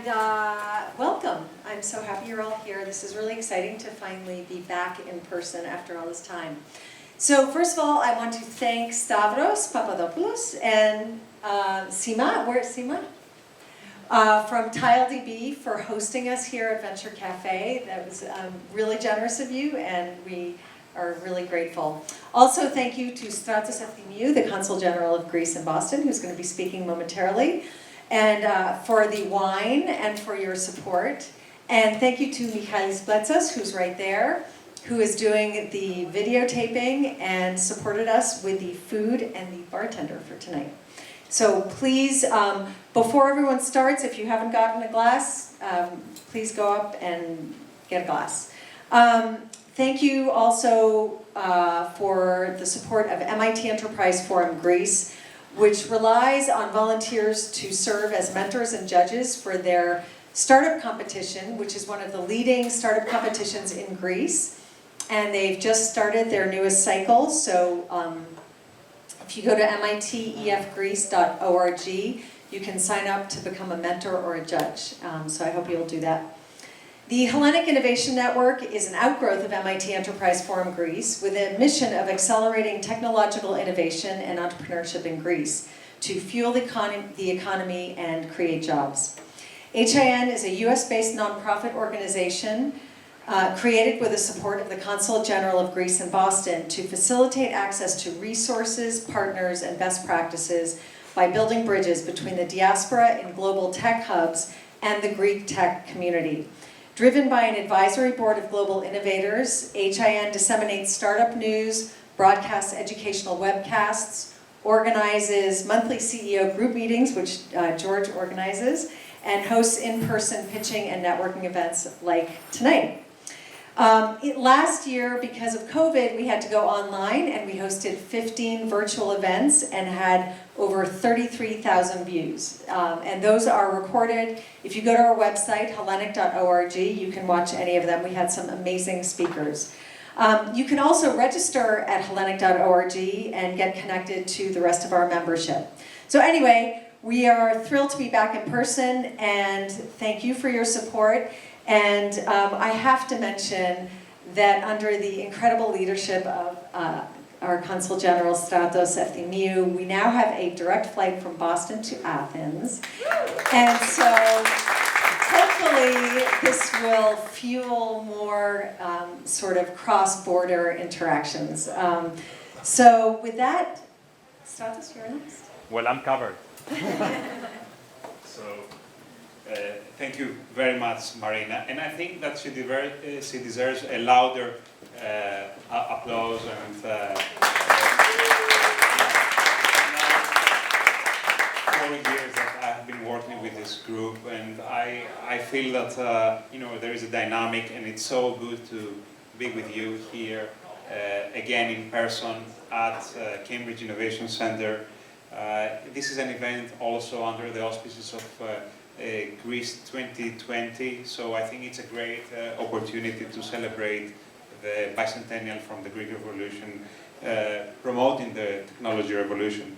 And welcome. I'm so happy you're all here. This is really exciting to finally be back in person after all this time. So first of all, I want to thank Stavros Papadopoulos and Sima, where's Sima? From TileDB for hosting us here at Venture Café. That was really generous of you, and we are really grateful. Also, thank you to Stratos Efthimiou, the Consul General of Greece in Boston, who's going to be speaking momentarily, and for the wine and for your support. And thank you to Michalis Bletzos, who's right there, who is doing the videotaping and supported us with the food and the bartender for tonight. So please, before everyone starts, if you haven't gotten a glass, please go up and get a glass. Thank you also for the support of MIT Enterprise Forum Greece, which relies on volunteers to serve as mentors and judges for their startup competition, which is one of the leading startup competitions in Greece. And they've just started their newest cycle, so if you go to mitefgreece.org, you can sign up to become a mentor or a judge. So I hope you'll do that. The Hellenic Innovation Network is an outgrowth of MIT Enterprise Forum Greece with a mission of accelerating technological innovation and entrepreneurship in Greece to fuel the economy and create jobs. HIN is a US-based nonprofit organization created with the support of the Consulate General of Greece in Boston to facilitate access to resources, partners, and best practices by building bridges between the diaspora and global tech hubs and the Greek tech community. Driven by an advisory board of global innovators, HIN disseminates startup news, broadcasts educational webcasts, organizes monthly CEO group meetings, which George organizes, and hosts in-person pitching and networking events like tonight. Last year, because of COVID, we had to go online, and we hosted 15 virtual events and had over 33,000 views. And those are recorded. If you go to our website, hellenic.org, you can watch any of them. We had some amazing speakers. You can also register at hellenic.org and get connected to the rest of our membership. So anyway, we are thrilled to be back in person, and thank you for your support. And I have to mention that under the incredible leadership of our Consul General Stratos Efthimiou, we now have a direct flight from Boston to Athens. And so hopefully this will fuel more sort of cross-border interactions. So with that, Stratos, you're next. Well, I'm covered. So, thank you very much, Marina. And I think that she deserves a louder applause. And 4 years that I have been working with this group, and I feel that there is a dynamic, and it's so good to be with you here again in person at Cambridge Innovation Center. This is an event also under the auspices of Greece 2020, so I think it's a great opportunity to celebrate the bicentennial from the Greek Revolution, promoting the technology revolution.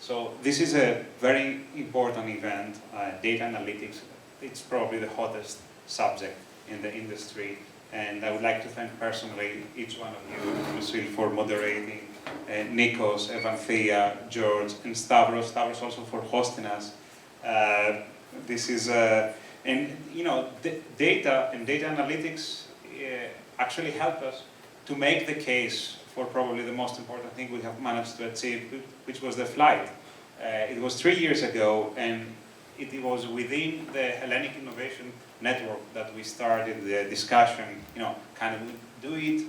So this is a very important event. Data analytics, it's probably the hottest subject in the industry, and I would like to thank personally each one of you, Lucille, for moderating, Nikos, Evanthea, George, and Stavros also for hosting us. This is, data and data analytics actually help us to make the case for probably the most important thing we have managed to achieve, which was the flight. It was 3 years ago, and it was within the Hellenic Innovation Network that we started the discussion, can we do it?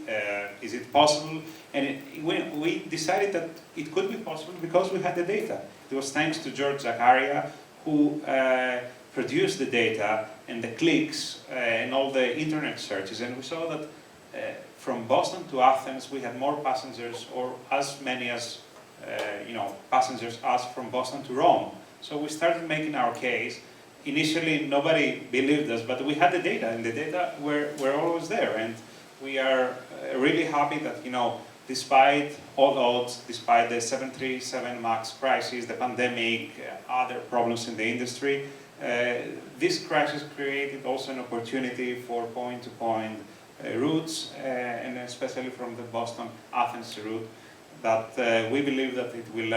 Is it possible? And we decided that it could be possible because we had the data. It was thanks to George Zakaria, who produced the data and the clicks and all the internet searches, and we saw that from Boston to Athens we had more passengers, or as many as passengers as from Boston to Rome. So we started making our case. Initially nobody believed us, but we had the data, and the data were always there, and we are really happy that despite all odds, despite the 737 MAX crisis, the pandemic, other problems in the industry, This crisis created also an opportunity for point-to-point routes, and especially from the Boston-Athens route, that we believe that it will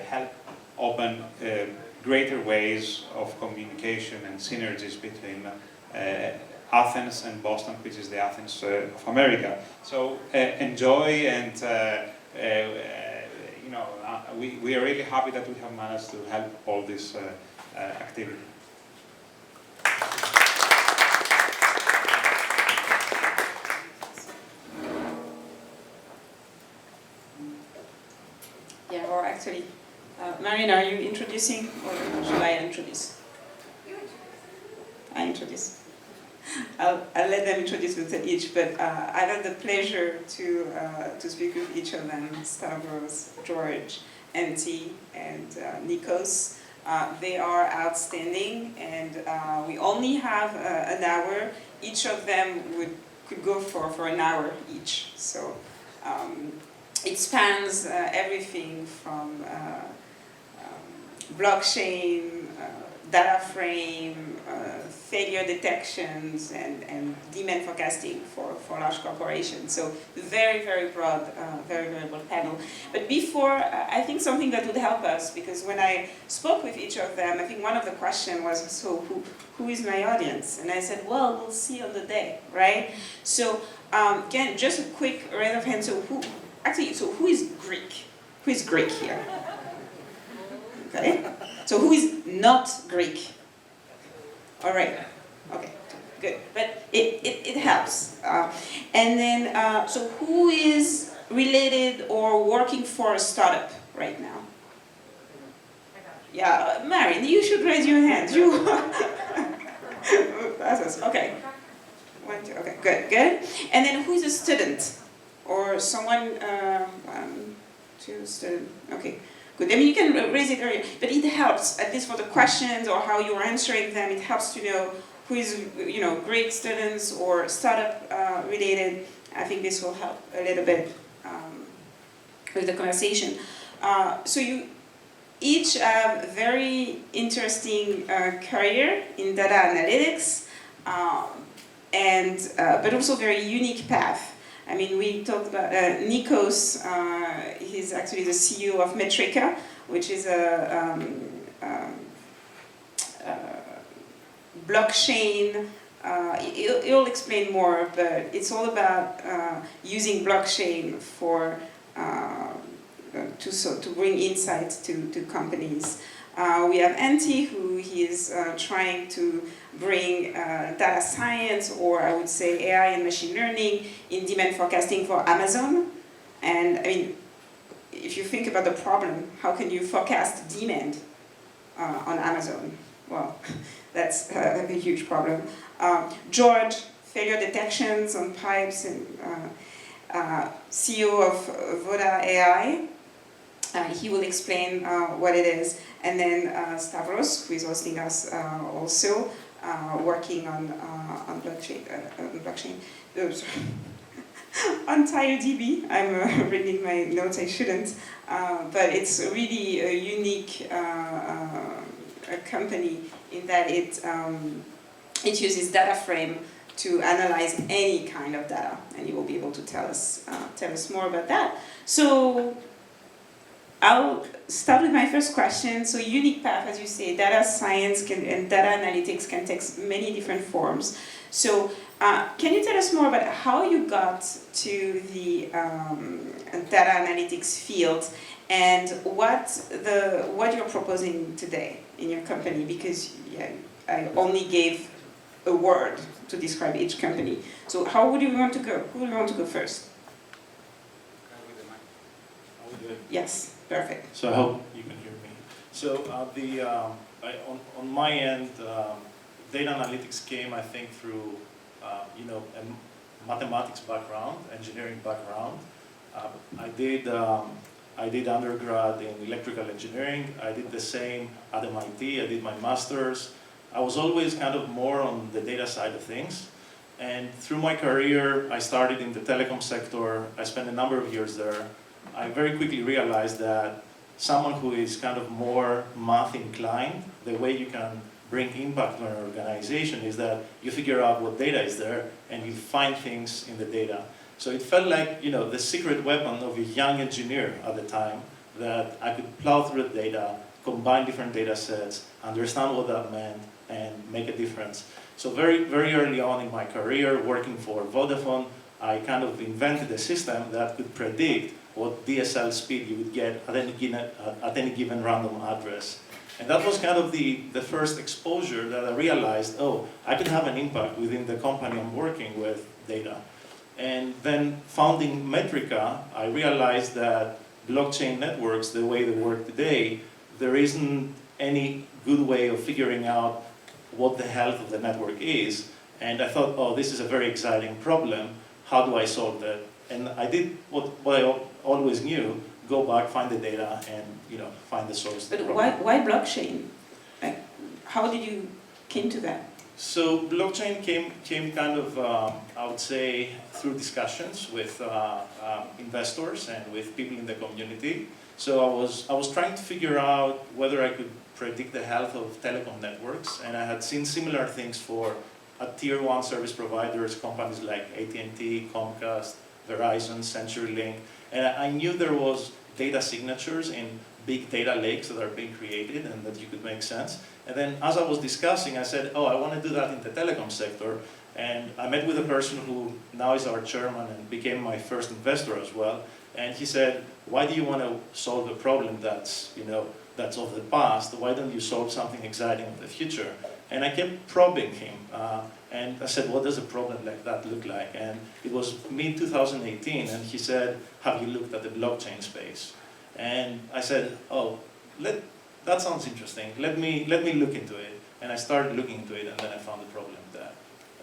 help open greater ways of communication and synergies between Athens and Boston, which is the Athens of America. So enjoy, and you know, we are really happy that we have managed to help all this activity. Yeah, or actually, Marion, are you introducing, or should I introduce? I introduce. I'll let them introduce themselves each, but I've had the pleasure to speak with each of them, Stavros, George, Antti, and Nikos. They are outstanding, and we only have an hour. Each of them could go for an hour each. So it spans everything from blockchain, data frame, failure detections, and demand forecasting for large corporations. So very, very broad panel. But before, I think something that would help us, because when I spoke with each of them, I think one of the questions was, so who is my audience? And I said, well, we'll see on the day, right? So again, just a quick raise of hands. So who is Greek? Who is Greek here? Okay. So who is not Greek? All right. Okay. Good. But it helps. And then, so who is related or working for a startup right now? Yeah, Marion, you should raise your hand. You. Okay. 1, 2. Okay. Good. And then who is a student or someone? 2 student. Okay. Good. I mean, you can raise it earlier, but it helps, at least for the questions or how you're answering them. It helps to know who is, Greek students or startup related. I think this will help a little bit with the conversation. So you each have very interesting career in data analytics, but also very unique path. I mean, we talked about Nikos. He's actually the CEO of Metrica, which is a blockchain. He'll explain more, but it's all about using blockchain for to bring insights to companies. We have Antti, who he is trying to bring data science, or I would say AI and machine learning in demand forecasting for Amazon. And I mean, if you think about the problem, how can you forecast demand on Amazon? Well, that's a huge problem. George, failure detections on pipes, and CEO of Voda AI. He will explain what it is. And then Stavros, who is hosting us also, working on blockchain. On TireDB, I'm reading my notes, I shouldn't, but it's really a unique company in that it uses data frame to analyze any kind of data, and you will be able to tell us more about that. So I'll start with my first question. So unique path, as you say, data science and data analytics can take many different forms. So can you tell us more about how you got to the data analytics field and what you're proposing today in your company? Because I only gave a word to describe each company. So how would you want to go? Who would you want to go first? Yes, perfect. So I hope you can hear me. So on my end, data analytics came, I think, through a mathematics background, engineering background. I did undergrad in electrical engineering. I did the same at MIT. I did my master's. I was always kind of more on the data side of things. And through my career, I started in the telecom sector. I spent a number of years there. I very quickly realized that someone who is kind of more math inclined, the way you can bring impact to an organization is that you figure out what data is there and you find things in the data. So it felt like, you know, the secret weapon of a young engineer at the time, that I could plow through the data, combine different data sets, understand what that meant, and make a difference. So very, very early on in my career, working for Vodafone, I kind of invented a system that could predict what DSL speed you would get at any given random address. And that was kind of the first exposure that I realized, oh, I can have an impact within the company I'm working with data. And then founding Metrica, I realized that blockchain networks, the way they work today, there isn't any good way of figuring out what the health of the network is. And I thought, oh, this is a very exciting problem. How do I solve that? And I did what I always knew: go back, find the data, and find the source. But why blockchain? Like, how did you came to that? So blockchain came kind of, I would say, through discussions with investors and with people in the community. So I was trying to figure out whether I could predict the health of telecom networks, and I had seen similar things for tier 1 service providers, companies like AT&T, Comcast, Verizon, CenturyLink, and I knew there was data signatures in big data lakes that are being created and that you could make sense. And then as I was discussing, I said, oh, I want to do that in the telecom sector. And I met with a person who now is our chairman and became my first investor as well. And he said, why do you want to solve a problem that's of the past? Why don't you solve something exciting of the future? And I kept probing him. And I said, what does a problem like that look like? And it was mid-2018, and he said, have you looked at the blockchain space? And I said, oh, that sounds interesting. Let me look into it. And I started looking into it, and then I found the problem that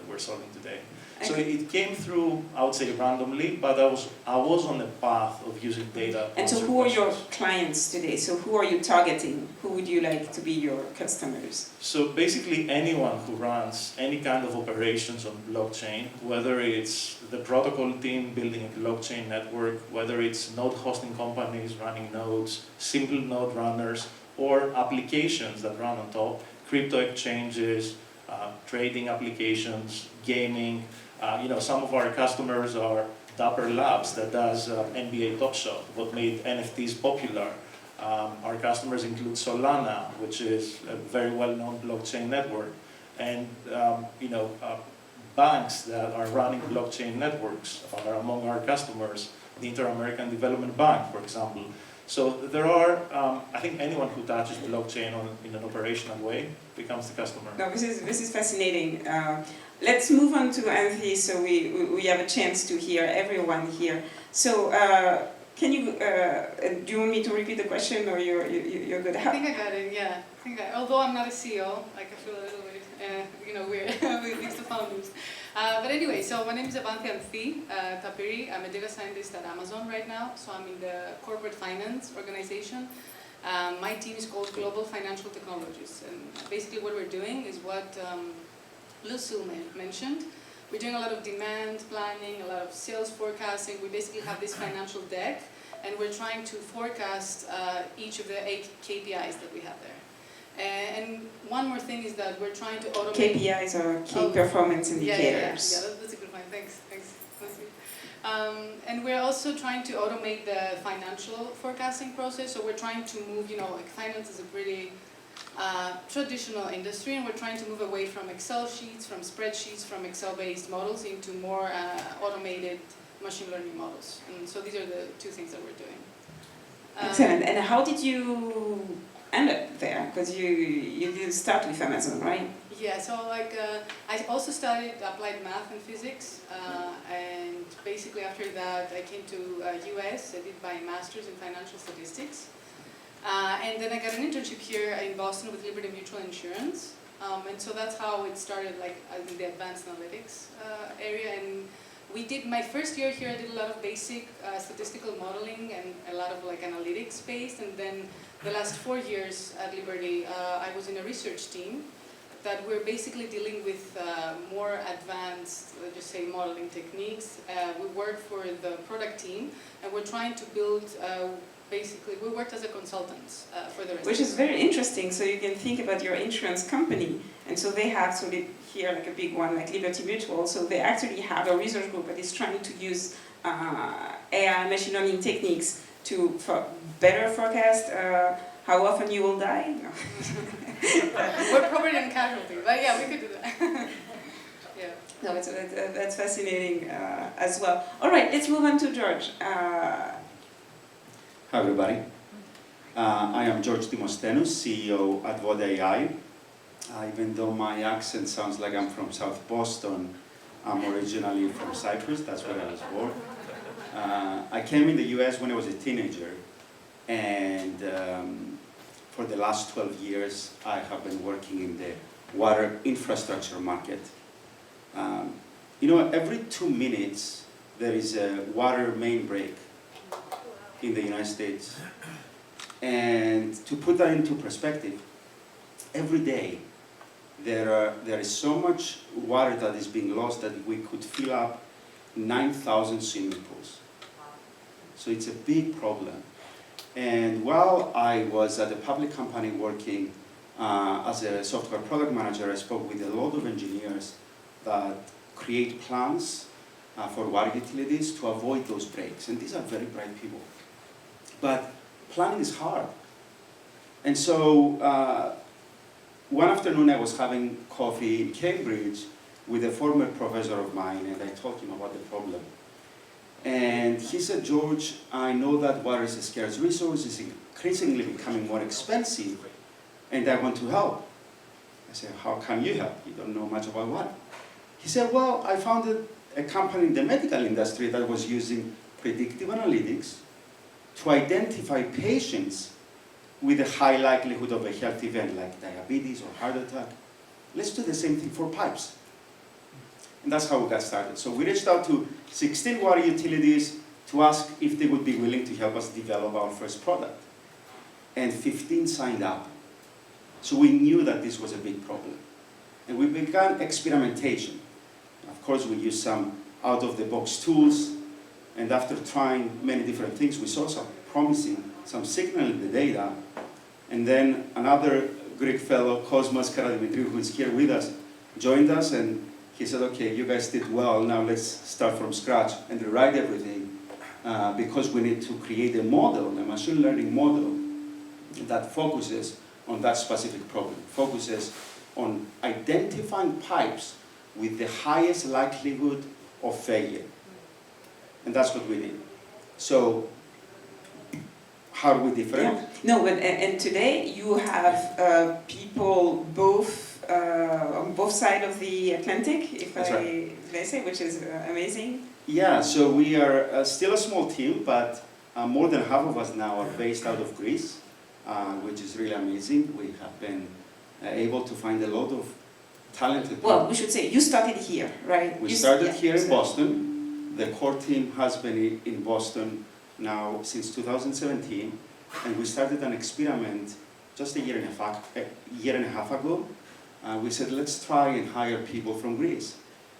we're solving today. So it came through, I would say, randomly, but I was on the path of using data. And so who are your clients today? So who are you targeting? Who would you like to be your customers? So basically anyone who runs any kind of operations on blockchain, whether it's the protocol team building a blockchain network, whether it's node hosting companies running nodes, simple node runners, or applications that run on top, crypto exchanges, trading applications, gaming. Some of our customers are Dapper Labs that does NBA Top Shot, what made NFTs popular. Our customers include Solana, which is a very well-known blockchain network, and banks that are running blockchain networks are among our customers. The Inter-American Development Bank, for example. So there are, I think anyone who touches blockchain in an operational way becomes the customer. No, this is fascinating. Let's move on to Anthony, so we have a chance to hear everyone here. So can you, do you want me to repeat the question, or you're good? I think I got it, yeah. Although I'm not a CEO, like I feel a little bit, weird with these two founders. But anyway, so my name is Avanthi Tapiri. I'm a data scientist at Amazon right now. So I'm in the corporate finance organization. My team is called Global Financial Technologies. And basically what we're doing is what Lucille mentioned. We're doing a lot of demand planning, a lot of sales forecasting. We basically have this financial deck, and we're trying to forecast each of the 8 KPIs that we have there. And one more thing is that we're trying to automate... KPIs are key performance indicators. Yeah, that's a good point. Thanks. And we're also trying to automate the financial forecasting process. So we're trying to move, like finance is a pretty traditional industry, and we're trying to move away from Excel sheets, from spreadsheets, from Excel-based models into more automated machine learning models. And so these are the 2 things that we're doing. Excellent. And how did you end up there? Because you didn't start with Amazon, right? Yeah, so I also studied applied math and physics, and basically after that I came to US. I did my master's in financial statistics. And then I got an internship here in Boston with Liberty Mutual Insurance. And so that's how it started, in the advanced analytics area. And we did, my first year here, I did a lot of basic statistical modeling and a lot of analytics based. And then the last 4 years at Liberty, I was in a research team that we're basically dealing with more advanced, let's just say, modeling techniques. We work for the product team, and we're trying to build basically, we worked as a consultants for the rest. Which is very interesting. So you can think about your insurance company, and so they have, so they, here like a big one like Liberty Mutual, so they actually have a research group that is trying to use AI machine learning techniques to better forecast how often you will die. No. We're property and casualty, but yeah, we could do that. Yeah. No, that's fascinating as well. All right, let's move on to George. Hi everybody. I am George Dimostenos, CEO at Voda AI. Even though my accent sounds like I'm from South Boston, I'm originally from Cyprus, that's where I was born. I came in the US when I was a teenager, and for the last 12 years I have been working in the water infrastructure market. You know, every 2 minutes there is a water main break in the United States. And to put that into perspective, every day there is so much water that is being lost that we could fill up 9,000 swimming pools. So it's a big problem. And while I was at a public company working as a software product manager, I spoke with a lot of engineers that create plans for water utilities to avoid those breaks. And these are very bright people. But planning is hard. And so one afternoon I was having coffee in Cambridge with a former professor of mine, and I told him about the problem. And he said, George, I know that water is a scarce resource, it's increasingly becoming more expensive, and I want to help. I said, how can you help? You don't know much about water. He said, well, I founded a company in the medical industry that was using predictive analytics to identify patients with a high likelihood of a health event like diabetes or heart attack. Let's do the same thing for pipes. And that's how we got started. So we reached out to 16 water utilities to ask if they would be willing to help us develop our first product. And 15 signed up. So we knew that this was a big problem. And we began experimentation. Of course, we used some out-of-the-box tools. And after trying many different things, we saw some promising, some signal in the data. And then another Greek fellow, Cosmas Karadimitriou, who is here with us, joined us, and he said, okay, you guys did well, now let's start from scratch and rewrite everything, because we need to create a model, a machine learning model that focuses on that specific problem, focuses on identifying pipes with the highest likelihood of failure. And that's what we did. So, how are we different? Yeah. No, but and today you have people both on both sides of the Atlantic, if That's I right. may say, which is amazing. Yeah, so we are still a small team, but more than half of us now are based out of Greece, which is really amazing. We have been able to find a lot of talented people. Well, we should say you started here, right? We started here in Boston. The core team has been in Boston now since 2017, and we started an experiment just a year and a half ago. We said, let's try and hire people from Greece,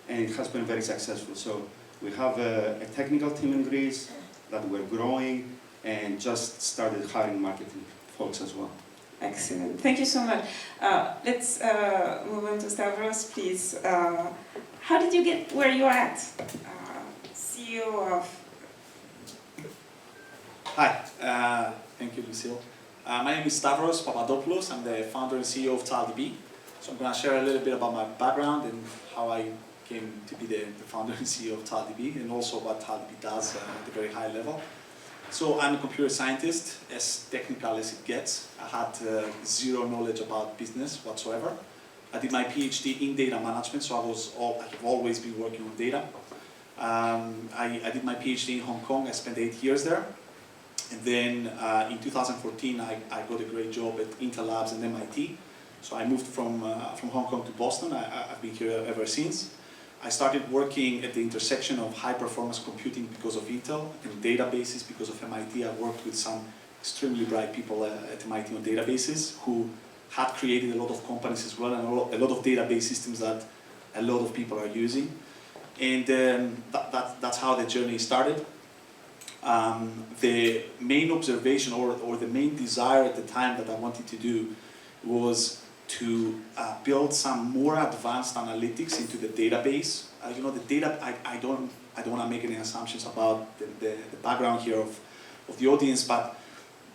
and it has been very successful. So we have a technical team in Greece that we're growing, and just started hiring marketing folks as well. Excellent. Thank you so much. Let's move on to Stavros, please. How did you get where you are at? CEO of... Hi, thank you, Lucille. My name is Stavros Papadopoulos. I'm the founder and CEO of TileDB. So I'm going to share a little bit about my background and how I came to be the founder and CEO of TileDB, and also what TileDB does at a very high level. So I'm a computer scientist, as technical as it gets. I had zero knowledge about business whatsoever. I did my PhD in data management, so I have always been working on data. I did my PhD in Hong Kong. I spent 8 years there. And then in 2014, I got a great job at Intel Labs and MIT. So I moved from Hong Kong to Boston. I've been here ever since. I started working at the intersection of high-performance computing because of Intel and databases because of MIT. I worked with some extremely bright people at MIT on databases who had created a lot of companies as well, and a lot of database systems that a lot of people are using. And that's how the journey started. The main observation or the main desire at the time that I wanted to do was to build some more advanced analytics into the database. You know, the data, I don't want to make any assumptions about the background here of the audience, but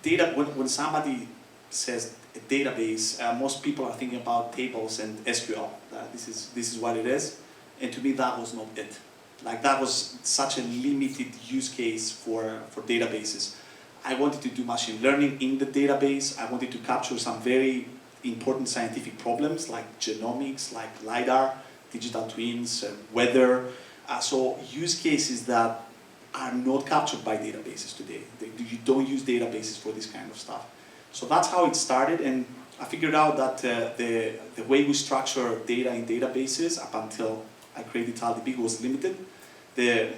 data, when somebody says a database, most people are thinking about tables and SQL. This is what it is, and to me that was not it. Like, that was such a limited use case for databases. I wanted to do machine learning in the database. I wanted to capture some very important scientific problems like genomics, like LiDAR, digital twins, weather. So use cases that are not captured by databases today. You don't use databases for this kind of stuff. So that's how it started, and I figured out that the way we structure data in databases up until I created TALDB was limited.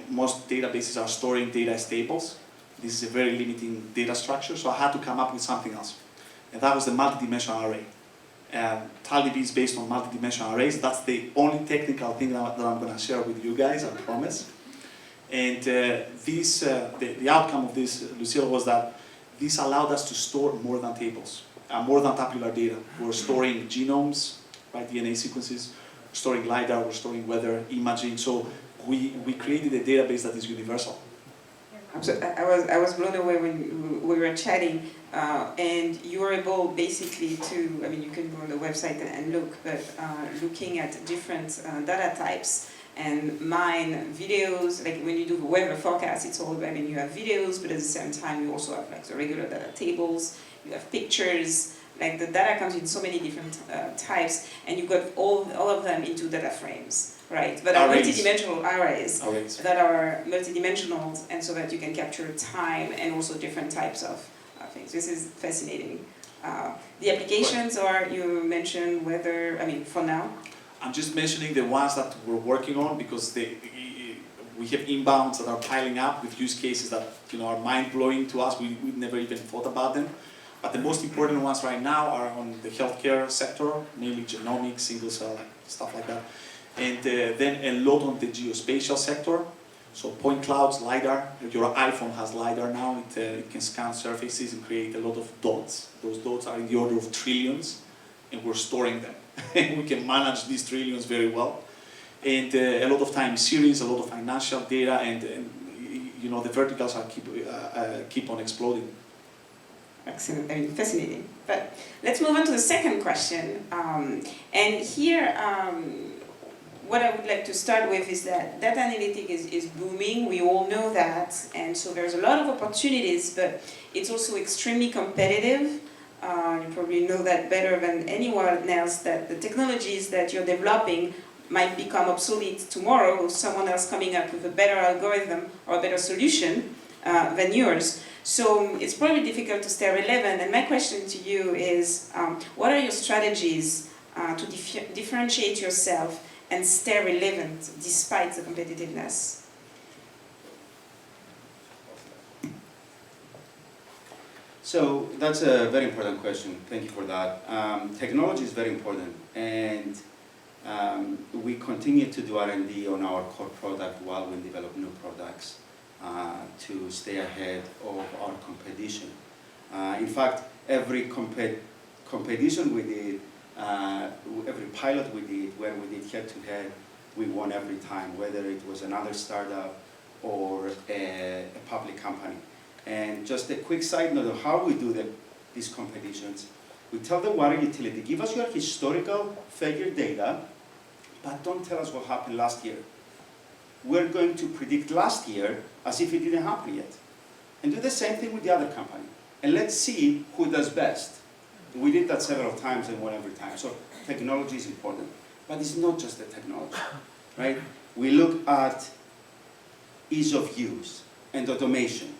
Most databases are storing data as tables. This is a very limiting data structure, so I had to come up with something else. And that was the multidimensional array. TALDB is based on multidimensional arrays. That's the only technical thing that I'm going to share with you guys, I promise. And the outcome of this, Lucille, was that this allowed us to store more than tables, more than tabular data. We're storing genomes, right, DNA sequences, we're storing LiDAR, we're storing weather, imaging. So we created a database that is universal. I was blown away when we were chatting, and you were able basically to, I mean, you can go on the website and look, but looking at different data types and mine videos, like when you do the weather forecast, it's all, I mean, you have videos, but at the same time you also have like the regular data tables, you have pictures, like the data comes in so many different types, and you got all of them into data frames. Right, but are multidimensional arrays that are multidimensional, and so that you can capture time and also different types of things. This is fascinating. The applications are, you mentioned whether, I mean, for now? I'm just mentioning the ones that we're working on because we have inbounds that are piling up with use cases that, you know, are mind-blowing to us. We've never even thought about them. But the most important ones right now are on the healthcare sector, mainly genomics, single cell, like, stuff like that. And then a lot on the geospatial sector, so point clouds, LiDAR. Your iPhone has LiDAR now, it can scan surfaces and create a lot of dots. Those dots are in the order of trillions, and we're storing them. And we can manage these trillions very well. And a lot of time series, a lot of financial data, and you know, the verticals are keep on exploding. Excellent, I mean, fascinating. But let's move on to the second question. And here, what I would like to start with is that data analytics is booming, we all know that, and so there's a lot of opportunities, but it's also extremely competitive. You probably know that better than anyone else, that the technologies that you're developing might become obsolete tomorrow with someone else coming up with a better algorithm or a better solution than yours. So it's probably difficult to stay relevant, and my question to you is, what are your strategies to differentiate yourself and stay relevant despite the competitiveness? So that's a very important question. Thank you for that. Technology is very important, and we continue to do R&D on our core product while we develop new products to stay ahead of our competition. In fact, every competition we did, every pilot we did, where we did head-to-head, we won every time, whether it was another startup or a public company. And just a quick side note of how we do these competitions. We tell the water utility, give us your historical failure data, but don't tell us what happened last year. We're going to predict last year as if it didn't happen yet. And do the same thing with the other company. And let's see who does best. We did that several times and won every time. So technology is important. But it's not just the technology, right? We look at ease of use and automation.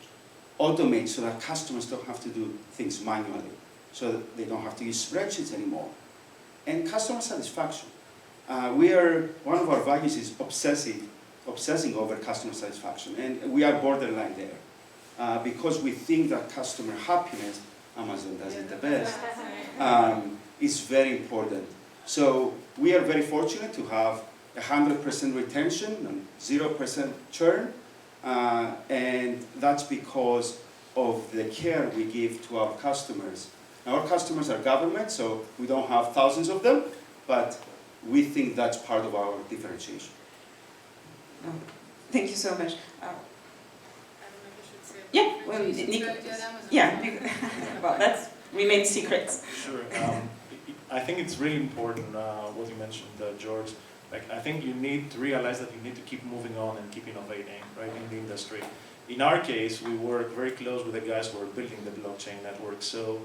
Automate so that customers don't have to do things manually, so that they don't have to use spreadsheets anymore. And customer satisfaction. One of our values is obsessing over customer satisfaction, and we are borderline there. Because we think that customer happiness, Amazon does it the best, is very important. So we are very fortunate to have 100% retention and 0% churn. And that's because of the care we give to our customers. Now, our customers are government, so we don't have thousands of them, but we think that's part of our differentiation. Thank you so much. I don't know if I should say. Yeah, well, It's Nick- strategy at Amazon. Yeah, well, that remains secret. Sure. I think it's really important what you mentioned, George. Like, I think you need to realize that you need to keep moving on and keep innovating, right, in the industry. In our case, we work very close with the guys who are building the blockchain network. So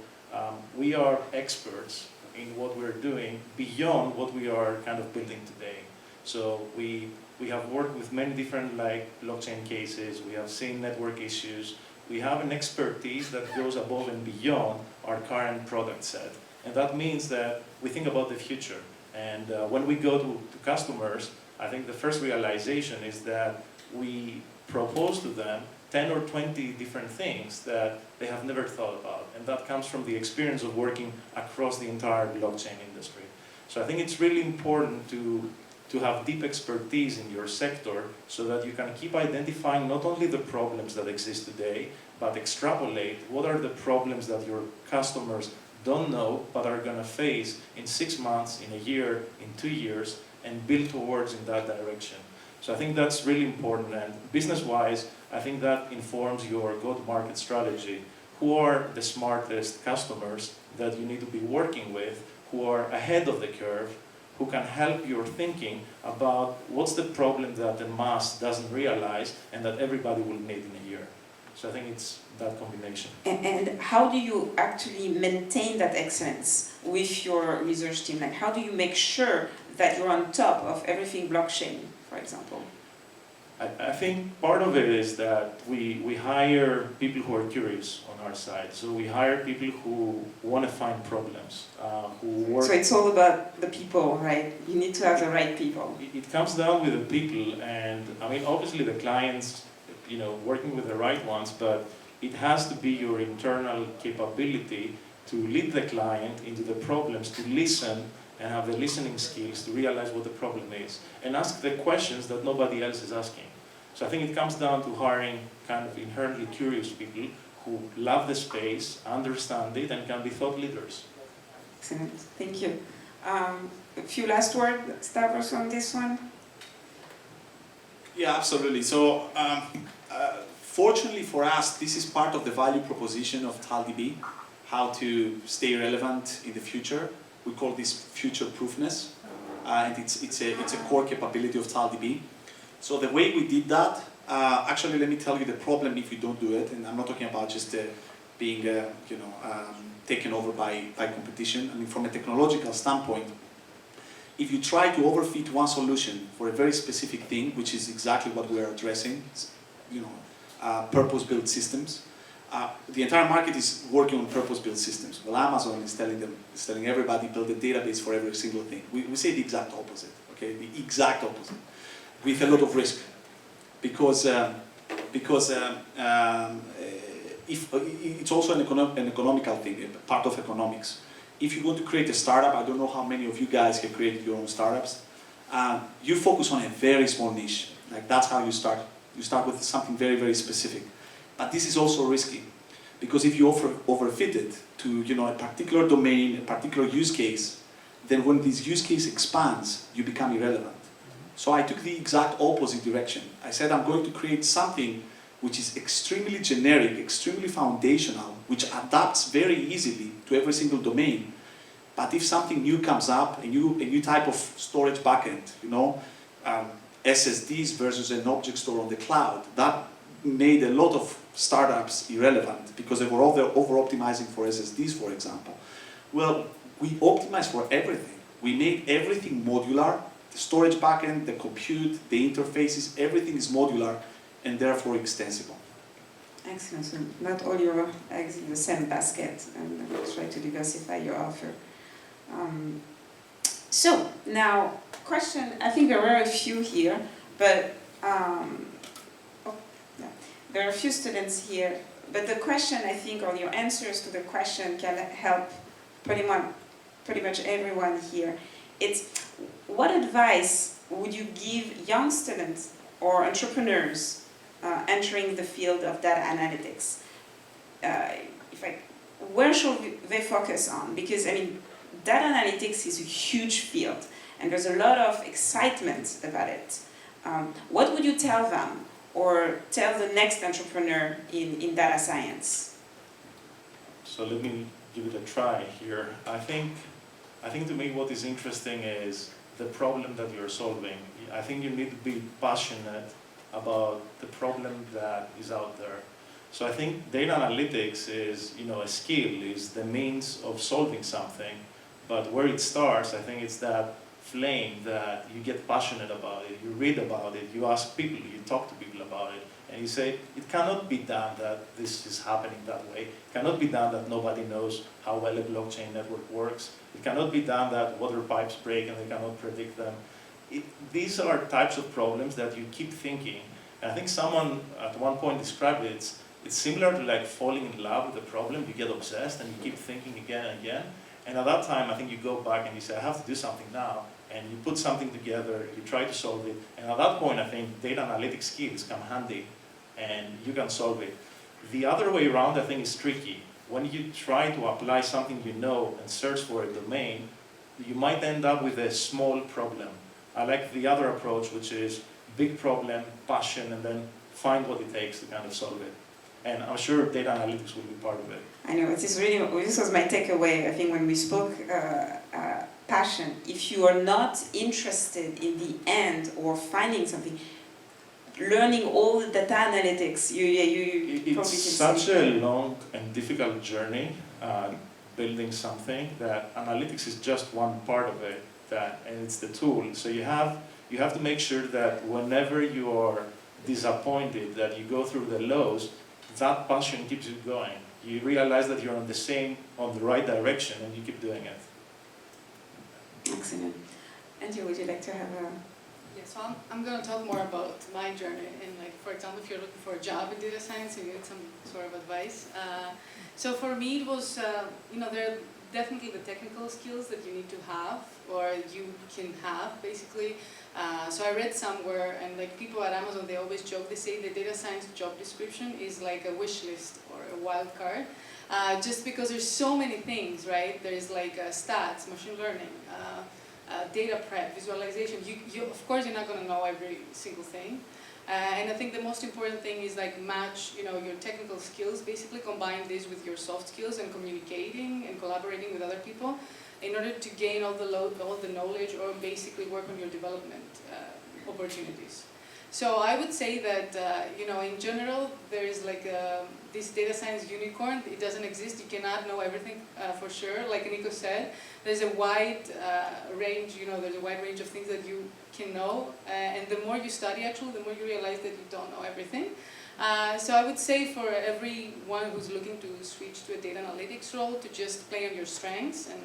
we are experts in what we're doing beyond what we are kind of building today. So we have worked with many different blockchain cases. We have seen network issues. We have an expertise that goes above and beyond our current product set. And that means that we think about the future. And when we go to customers, I think the first realization is that we propose to them 10 or 20 different things that they have never thought about. And that comes from the experience of working across the entire blockchain industry. So I think it's really important to have deep expertise in your sector so that you can keep identifying not only the problems that exist today, but extrapolate what are the problems that your customers don't know but are going to face in 6 months, in a year, in 2 years, and build towards in that direction. So I think that's really important, and business-wise, I think that informs your go-to-market strategy. Who are the smartest customers that you need to be working with, who are ahead of the curve, who can help your thinking about what's the problem that the mass doesn't realize and that everybody will need in a year. So I think it's that combination. And how do you actually maintain that excellence with your research team? Like, how do you make sure that you're on top of everything blockchain, for example? I think part of it is that we hire people who are curious on our side. So we hire people who want to find problems, who work... So it's all about the people, right? You need to have the right people. It comes down with the people, and I mean, obviously the clients, working with the right ones, but it has to be your internal capability to lead the client into the problems, to listen and have the listening skills to realize what the problem is, and ask the questions that nobody else is asking. So I think it comes down to hiring kind of inherently curious people who love the space, understand it, and can be thought leaders. Excellent, thank you. A few last words, Stavros, on this one? Yeah, absolutely. So, fortunately for us, this is part of the value proposition of TALDB, how to stay relevant in the future. We call this future-proofness, and it's a core capability of TALDB. So the way we did that, actually, let me tell you the problem if you don't do it, and I'm not talking about just being, taken over by competition. I mean, from a technological standpoint, if you try to overfit one solution for a very specific thing, which is exactly what we are addressing, purpose-built systems, the entire market is working on purpose-built systems. Well, Amazon is telling everybody build a database for every single thing. We say the exact opposite, okay? The exact opposite, with a lot of risk, because if it's also an economical thing, part of economics. If you want to create a startup, I don't know how many of you guys have created your own startups. You focus on a very small niche. Like, that's how you start. You start with something very, very specific. But this is also risky, because if you overfit it to a particular domain, a particular use case, then when this use case expands, you become irrelevant. So I took the exact opposite direction. I said I'm going to create something which is extremely generic, extremely foundational, which adapts very easily to every single domain. But if something new comes up, a new type of storage backend, SSDs versus an object store on the cloud, that made a lot of startups irrelevant because they were over-optimizing for SSDs, for example. Well, we optimized for everything. We made everything modular. The storage backend, the compute, the interfaces, everything is modular and therefore extensible. Excellent. So not all your eggs in the same basket, and try to diversify your offer. So now, question. I think there were a few here, but there are a few students here. But the question, I think, or your answers to the question can help pretty much everyone here. It's, what advice would you give young students or entrepreneurs entering the field of data analytics. Where should they focus on? Because I mean, data analytics is a huge field, and there's a lot of excitement about it. What would you tell them, or tell the next entrepreneur in data science? So let me give it a try here. I think to me what is interesting is the problem that you're solving. I think you need to be passionate about the problem that is out there. So I think data analytics is, a skill, is the means of solving something, but where it starts, I think it's that flame that you get passionate about it, you read about it, you ask people, you talk to people about it, and you say, it cannot be done that this is happening that way. It cannot be done that nobody knows how well a blockchain network works. It cannot be done that water pipes break and they cannot predict them. These are types of problems that you keep thinking. And I think someone at one point described it, it's similar to like falling in love with a problem. You get obsessed and you keep thinking again and again. And at that time, I think you go back and you say, I have to do something now. And you put something together, you try to solve it. And at that point, I think data analytics skills come handy and you can solve it. The other way around, I think, is tricky. When you try to apply something you know and search for a domain, you might end up with a small problem. I like the other approach, which is big problem, passion, and then find what it takes to kind of solve it. And I'm sure data analytics will be part of it. I know, this was my takeaway, I think, when we spoke passion. If you are not interested in the end or finding something, learning all the data analytics, you probably can It's such a long and difficult journey, building something, that analytics is just one part of it, and it's the tool. So you have to make sure that whenever you are disappointed, that you go through the lows, that passion keeps you going. You realize that you're on the right direction, and you keep doing it. Excellent. Andrew, would you like to have a... Yeah, so I'm going to talk more about my journey, and like, for example, if you're looking for a job in data science, you need some sort of advice. So for me, it was, there are definitely the technical skills that you need to have, or you can have, basically. So I read somewhere, and like people at Amazon, they always joke, they say the data science job description is like a wish list or a wild card, just because there's so many things, right? There's like stats, machine learning, data prep, visualization. Of course, you're not going to know every single thing. And I think the most important thing is like match, your technical skills, basically combine this with your soft skills and communicating and collaborating with other people in order to gain all the knowledge or basically work on your development opportunities. So I would say that, in general, there is like this data science unicorn. It doesn't exist. You cannot know everything for sure. Like Nico said, there's a wide range, there's a wide range of things that you can know. And the more you study, actually, the more you realize that you don't know everything. So I would say for everyone who's looking to switch to a data analytics role, to just play on your strengths and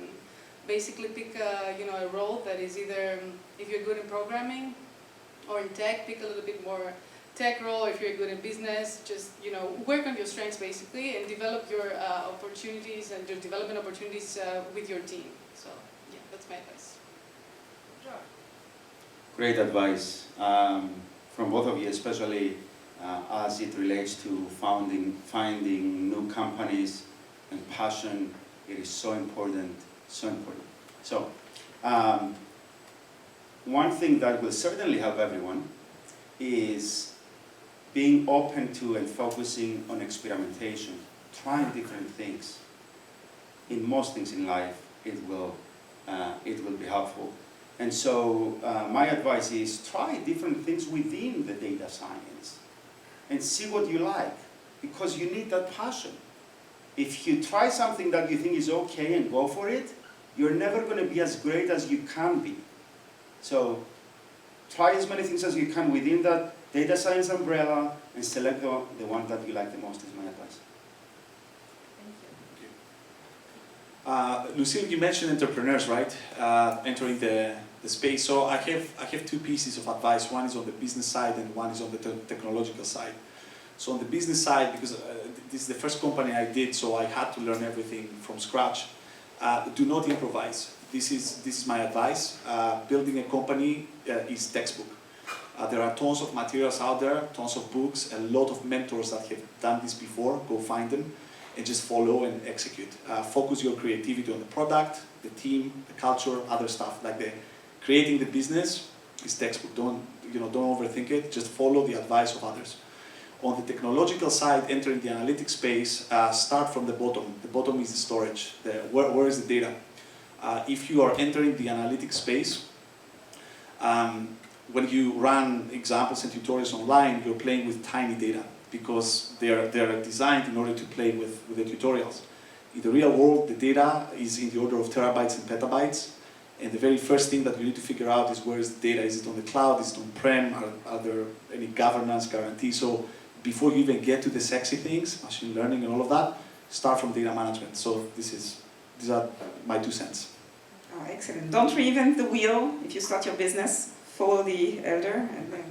basically pick a role that is either, if you're good in programming or in tech, pick a little bit more tech role. If you're good in business, just work on your strengths basically and develop your opportunities and your development opportunities with your team. So yeah, that's my advice. Great advice from both of you, especially as it relates to finding new companies and passion. It is so important, so important. So one thing that will certainly help everyone is being open to and focusing on experimentation, trying different things. In most things in life, it will be helpful. And so my advice is try different things within the data science and see what you like, because you need that passion. If you try something that you think is okay and go for it, you're never going to be as great as you can be. So try as many things as you can within that data science umbrella and select the one that you like the most is my advice. Thank you. Lucille, you mentioned entrepreneurs, right? Entering the space. So I have two pieces of advice. One is on the business side and one is on the technological side. So on the business side, because this is the first company I did, so I had to learn everything from scratch. Do not improvise. This is my advice. Building a company is textbook. There are tons of materials out there, tons of books, a lot of mentors that have done this before. Go find them and just follow and execute. Focus your creativity on the product, the team, the culture, other stuff. Like creating the business is textbook. Don't overthink it. Just follow the advice of others. On the technological side, entering the analytics space, start from the bottom. The bottom is the storage. Where is the data? If you are entering the analytics space, when you run examples and tutorials online, you're playing with tiny data because they're designed in order to play with the tutorials. In the real world, the data is in the order of terabytes and petabytes, and the very first thing that you need to figure out is where is the data? Is it on the cloud? Is it on-prem? Are there any governance guarantees? So before you even get to the sexy things, machine learning and all of that, start from data management. So these are my 2 cents. Oh, excellent. Don't reinvent the wheel if you start your business. Follow the elder and then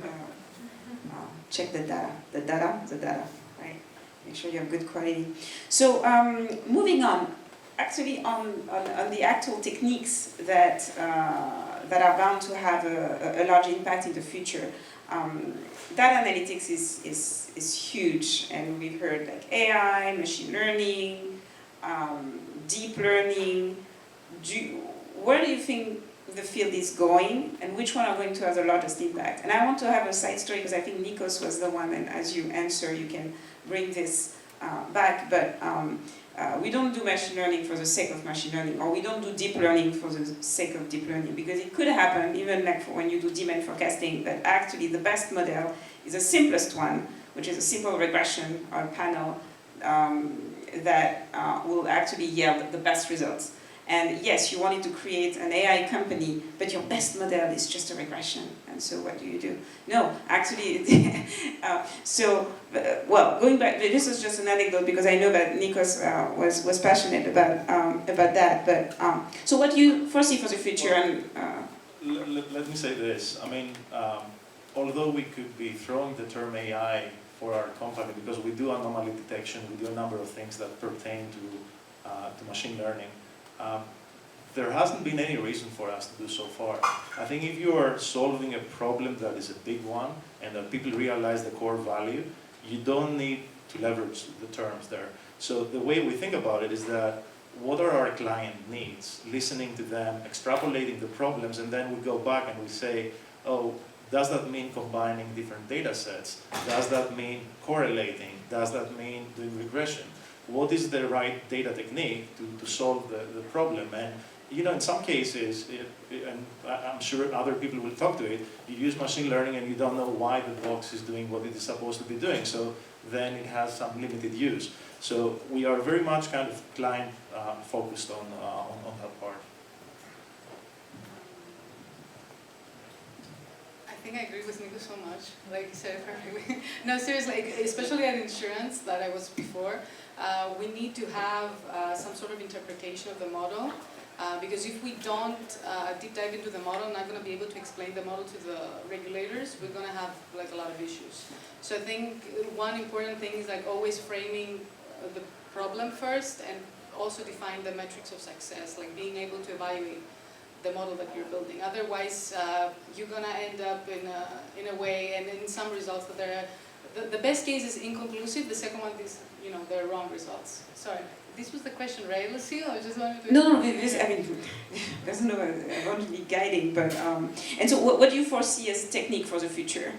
check the data, right? Make sure you have good quality. So moving on, actually on the actual techniques that are bound to have a large impact in the future. Data analytics is huge, and we've heard like AI, machine learning, deep learning. Where do you think the field is going, and which one are going to have the largest impact? And I want to have a side story because I think Nikos was the one, and as you answer, you can bring this back. But we don't do machine learning for the sake of machine learning, or we don't do deep learning for the sake of deep learning, because it could happen, even like when you do demand forecasting, that actually the best model is the simplest one, which is a simple regression or panel that will actually yield the best results. And yes, you wanted to create an AI company, but your best model is just a regression. And so what do? No, actually, well, going back, this is just an anecdote because I know that Nikos was passionate about that. But so what do you foresee for the future? Let me say this. I mean, although we could be throwing the term AI for our company because we do anomaly detection, we do a number of things that pertain to machine learning. There hasn't been any reason for us to do so far. I think if you are solving a problem that is a big one and that people realize the core value, you don't need to leverage the terms there. So the way we think about it is that what are our client needs, listening to them, extrapolating the problems, and then we go back and we say, oh, does that mean combining different data sets? Does that mean correlating? Does that mean doing regression? What is the right data technique to solve the problem? And in some cases, and I'm sure other people will talk to it, you use machine learning and you don't know why the box is doing what it is supposed to be doing, so then it has some limited use. So we are very much kind of client focused on that part. I think I agree with Nico so much, like you said it perfectly. No, seriously, especially at insurance that I was before, we need to have some sort of interpretation of the model, because if we don't deep dive into the model, not going to be able to explain the model to the regulators, we're going to have like a lot of issues. So I think one important thing is like always framing the problem first, and also define the metrics of success, like being able to evaluate the model that you're building. Otherwise, you're gonna end up in a way, and in some results that they're the best case is inconclusive. The second one is they're wrong results. Sorry, this was the question, right, Lucille? I just wanted to. No. There's no. I want to be guiding, but and so what do you foresee as a technique for the future?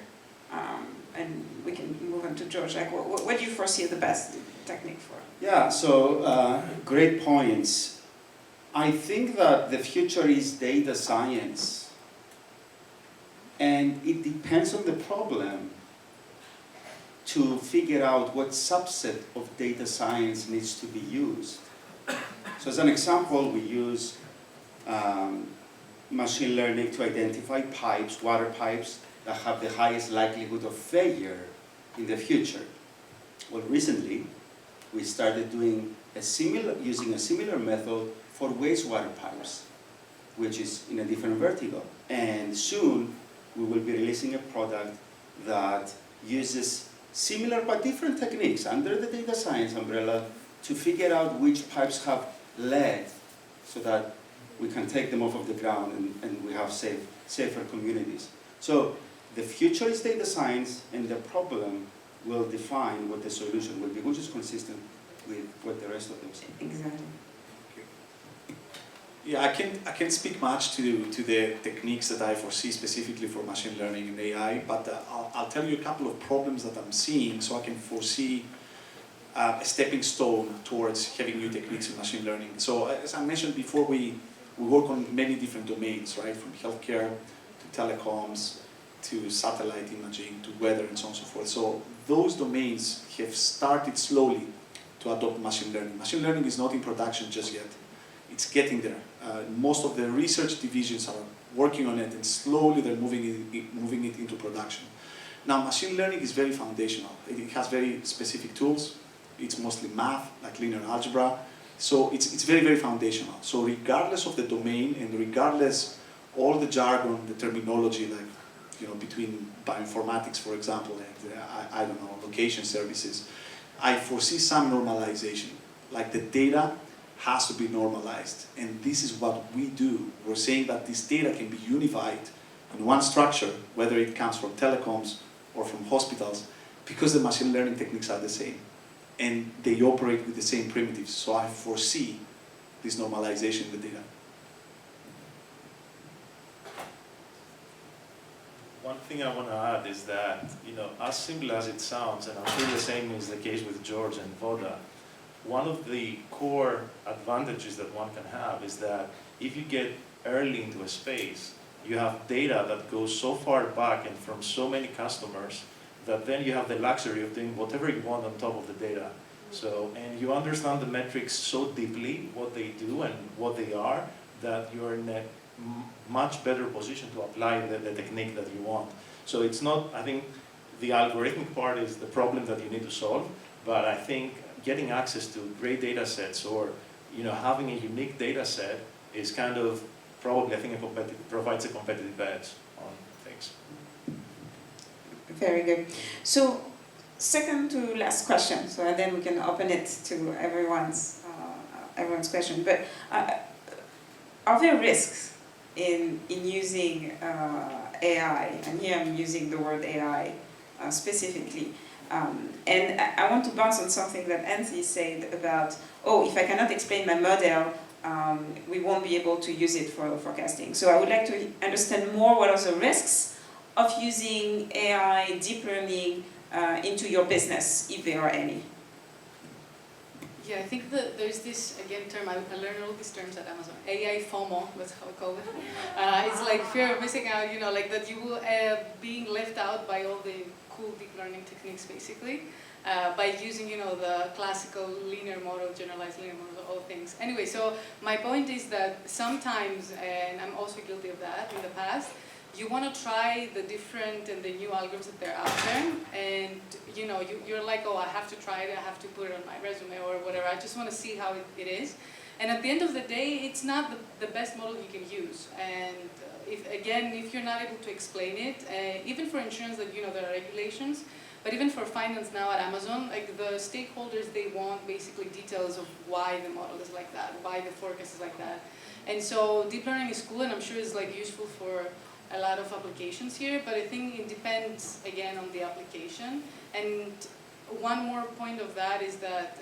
And we can move on to George. Like, what do you foresee as the best technique for? Yeah. So great points. I think that the future is data science, and it depends on the problem to figure out what subset of data science needs to be used. So as an example, we use machine learning to identify pipes, water pipes, that have the highest likelihood of failure in the future. Well, recently, we started doing using a similar method for wastewater pipes, which is in a different vertical. And soon, we will be releasing a product that uses similar but different techniques under the data science umbrella to figure out which pipes have lead so that we can take them off of the ground and we have safer communities. So the future is data science, and the problem will define what the solution will be, which is consistent with what the rest of them say. Exactly. Yeah, I can't speak much to the techniques that I foresee specifically for machine learning and AI, but I'll tell you a couple of problems that I'm seeing so I can foresee a stepping stone towards having new techniques in machine learning. So as I mentioned before, we work on many different domains, right? From healthcare to telecoms to satellite imaging to weather and so on and so forth. So those domains have started slowly to adopt machine learning. Machine learning is not in production just yet. It's getting there. Most of the research divisions are working on it, and slowly they're moving it into production. Now, machine learning is very foundational. It has very specific tools. It's mostly math, like linear algebra. So it's very, very foundational. So regardless of the domain and regardless all the jargon, the terminology, like, you know, between bioinformatics, for example, and I don't know, location services, I foresee some normalization. Like the data has to be normalized. And this is what we do. We're saying that this data can be unified in one structure, whether it comes from telecoms or from hospitals, because the machine learning techniques are the same. And they operate with the same primitives. So I foresee this normalization in the data. One thing I want to add is that, you know, as simple as it sounds, and I'm sure the same is the case with George and Voda, one of the core advantages that one can have is that if you get early into a space, you have data that goes so far back and from so many customers that then you have the luxury of doing whatever you want on top of the data. So, and you understand the metrics so deeply, what they do and what they are, that you're in a much better position to apply the technique that you want. So it's not, I think the algorithmic part is the problem that you need to solve, but I think getting access to great data sets or, you know, having a unique data set is kind of probably, I think, provides a competitive edge on things. Very good. So, second to last question, so and then we can open it to everyone's question. But are there risks in using AI? And here I'm using the word AI specifically. And I want to bounce on something that Anthony said about, oh, if I cannot explain my model, we won't be able to use it for forecasting. So I would like to understand more what are the risks of using AI, deep learning into your business, if there are any. Yeah, I think that there's this, again, term, I learned all these terms at Amazon. AI FOMO, that's how we call it. It's like fear of missing out, you know, like that you will, being left out by all the cool deep learning techniques, basically, by using, you know, the classical linear model, generalized linear model, all things. Anyway, so my point is that sometimes, and I'm also guilty of that in the past, you want to try the different and the new algorithms that they're out there, and you know, you're like, oh, I have to try it, I have to put it on my resume or whatever, I just want to see how it is. And at the end of the day, it's not the best model you can use. And if you're not able to explain it, even for insurance, that, you know, there are regulations, but even for finance now at Amazon, like the stakeholders, they want basically details of why the model is like that, why the forecast is like that. And so deep learning is cool, and I'm sure it's like useful for a lot of applications here, but I think it depends, again, on the application. And one more point of that is that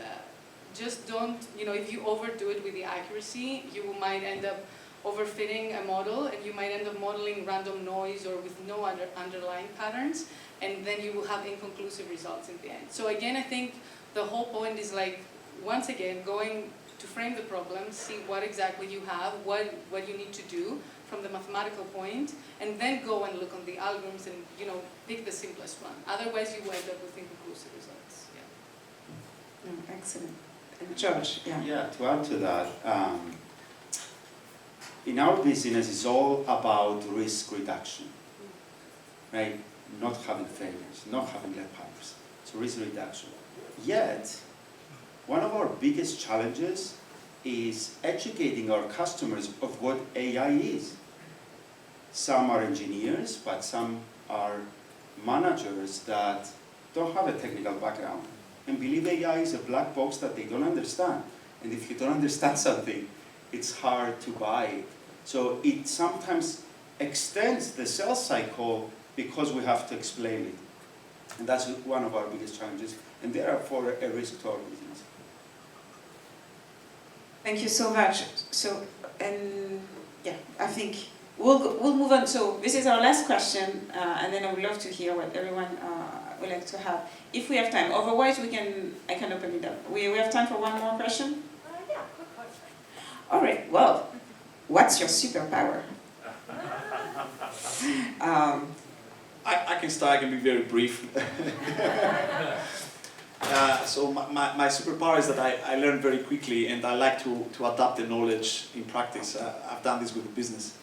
just don't, you know, if you overdo it with the accuracy, you might end up overfitting a model, and you might end up modeling random noise or with no underlying patterns, and then you will have inconclusive results in the end. So again, I think the whole point is, like, once again, going to frame the problem, see what exactly you have, what you need to do from the mathematical point, and then go and look on the algorithms and, you know, pick the simplest one. Otherwise, you will end up with inconclusive results. Yeah. Excellent. And George, yeah. Yeah, to add to that, in our business, it's all about risk reduction, right? Not having failures, not having lead pipes. So risk reduction. Yet, one of our biggest challenges is educating our customers of what AI is. Some are engineers, but some are managers that don't have a technical background and believe AI is a black box that they don't understand. And if you don't understand something, it's hard to buy it. So it sometimes extends the sales cycle because we have to explain it. And that's one of our biggest challenges, and therefore a risk to our business. Thank you so much. So, and yeah, I think we'll move on. So this is our last question, and then I would love to hear what everyone would like to have, if we have time. Otherwise, I can open it up. We have time for one more question? Yeah, quick question. All right, well, what's your superpower? I can start, I can be very brief. So my superpower is that I learn very quickly, and I like to adapt the knowledge in practice. I've done this with the business.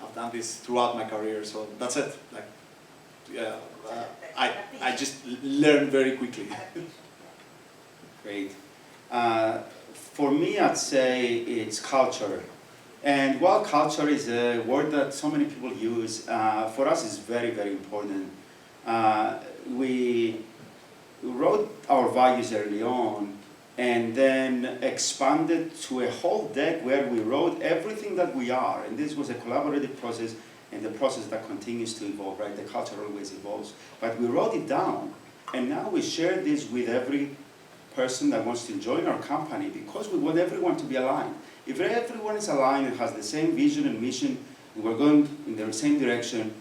I've done this throughout my career, so that's it. Like, yeah, I just learn very quickly. Great. For me, I'd say it's culture. And while culture is a word that so many people use, for us it's very, very important. We wrote our values early on and then expanded to a whole deck where we wrote everything that we are. And this was a collaborative process, and the process that continues to evolve, right? The culture always evolves. But we wrote it down, and now we share this with every person that wants to join our company, because we want everyone to be aligned. If everyone is aligned and has the same vision and mission, and we're going in the same direction,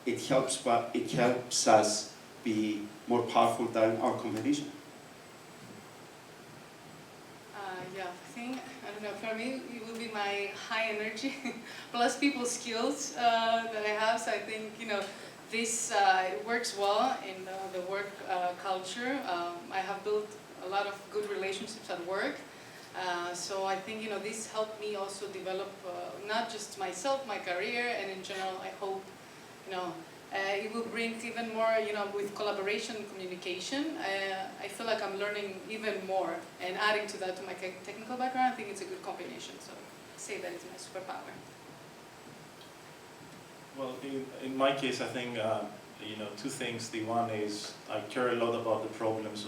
it helps us be more powerful than our competition. Yeah, I think, I don't know, for me it will be my high energy plus people skills that I have. So I think, this it works well in the work culture. I have built a lot of good relationships at work. So I think, this helped me also develop not just myself, my career, and in general, I hope, it will bring even more, with collaboration and communication. I feel like I'm learning even more, and adding to that to my technical background, I think it's a good combination. So I say that it's my superpower. Well, in my case, I think, two things. The one is I care a lot about the problems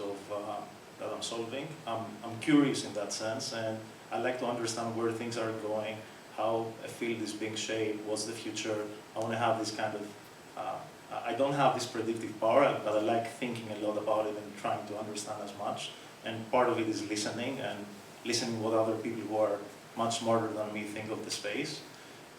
that I'm solving. I'm curious in that sense, and I like to understand where things are going, how a field is being shaped, what's the future. I want to have this kind of, I don't have this predictive power, but I like thinking a lot about it and trying to understand as much. And part of it is listening, and listening what other people who are much smarter than me think of the space.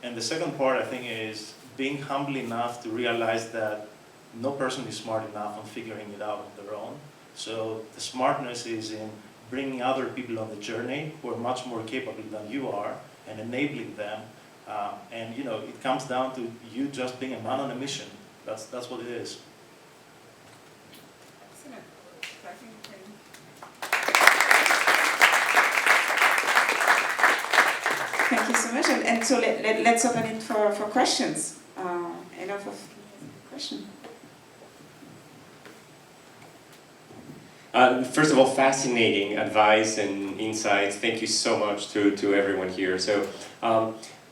And the second part, I think, is being humble enough to realize that no person is smart enough on figuring it out on their own. So the smartness is in bringing other people on the journey who are much more capable than you are and enabling them. And it comes down to you just being a man on a mission. That's what it is. Excellent. Thank you so much. And so let's open it for questions. Enough of questions. First of all, fascinating advice and insights. Thank you so much to everyone here. So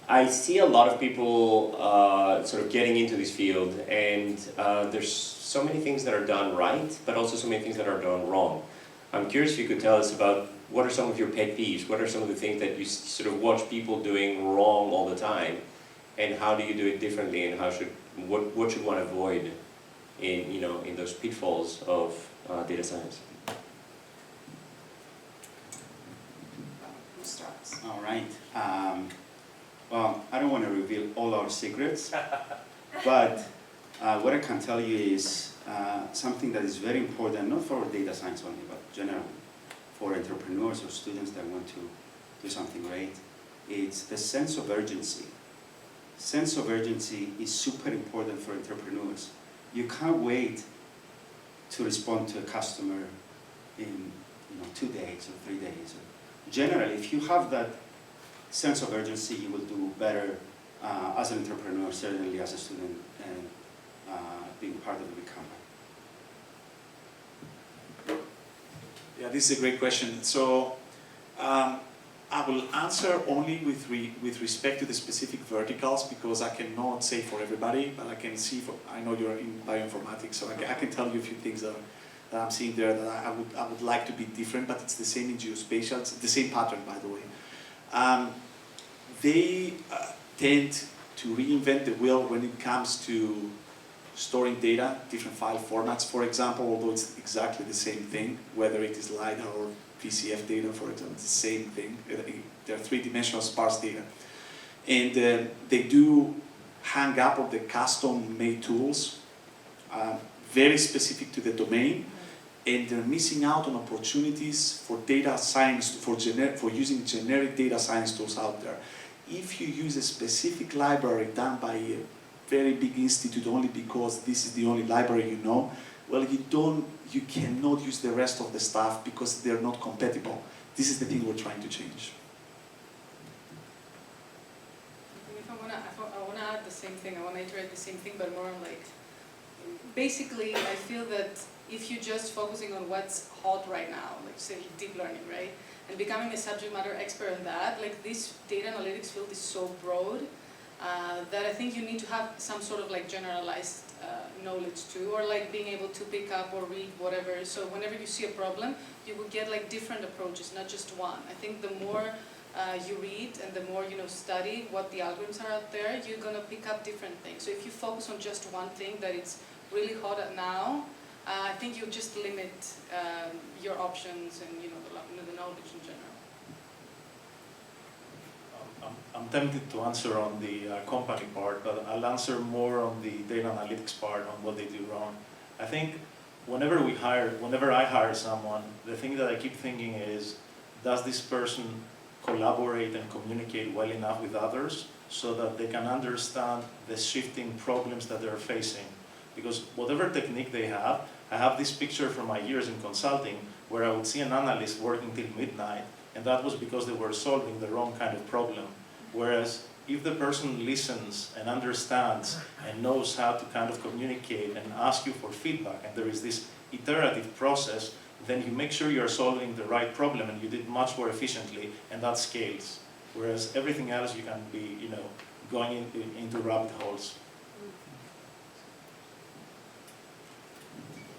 I see a lot of people sort of getting into this field, and there's so many things that are done right, but also so many things that are done wrong. I'm curious if you could tell us about what are some of your pet peeves, what are some of the things that you sort of watch people doing wrong all the time, and how do you do it differently, and what should one avoid in those pitfalls of data science? Who starts? All right. Well, I don't want to reveal all our secrets, but what I can tell you is something that is very important, not for data science only, but generally for entrepreneurs or students that want to do something great. It's the sense of urgency. Sense of urgency is super important for entrepreneurs. You can't wait to respond to a customer in 2 days or 3 days. Generally, if you have that sense of urgency, you will do better as an entrepreneur, certainly as a student, and being part of a big company. Yeah, this is a great question. So I will answer only with respect to the specific verticals, because I cannot say for everybody, but I can see I know you're in bioinformatics, so I can tell you a few things that I'm seeing there that I would like to be different, but it's the same in geospatial. It's the same pattern, by the way. They tend to reinvent the wheel when it comes to storing data, different file formats, for example, although it's exactly the same thing, whether it is LiDAR or PCF data, for example, it's the same thing. They're three-dimensional sparse data. And they do hang up on the custom-made tools, very specific to the domain, and they're missing out on opportunities for data science, for using generic data science tools out there. If you use a specific library done by a very big institute only because this is the only library you know, well, you cannot use the rest of the stuff because they're not compatible. This is the thing we're trying to change. I want to add the same thing. I want to iterate the same thing, but more on like, basically, I feel that if you're just focusing on what's hot right now, like say deep learning, right, and becoming a subject matter expert in that, like this data analytics field is so broad that I think you need to have some sort of like generalized knowledge too, or like being able to pick up or read whatever. So whenever you see a problem, you will get like different approaches, not just one. I think the more you read and the more study what the algorithms are out there, you're gonna pick up different things. So if you focus on just one thing that it's really hot at now, I think you just limit your options and the knowledge in general. I'm tempted to answer on the company part, but I'll answer more on the data analytics part, on what they do wrong. I think whenever I hire someone, the thing that I keep thinking is, does this person collaborate and communicate well enough with others so that they can understand the shifting problems that they're facing? Because whatever technique they have, I have this picture from my years in consulting where I would see an analyst working till midnight, and that was because they were solving the wrong kind of problem. Whereas if the person listens and understands and knows how to kind of communicate and ask you for feedback, and there is this iterative process, then you make sure you're solving the right problem and you did much more efficiently, and that scales. Whereas everything else you can be, going into rabbit holes.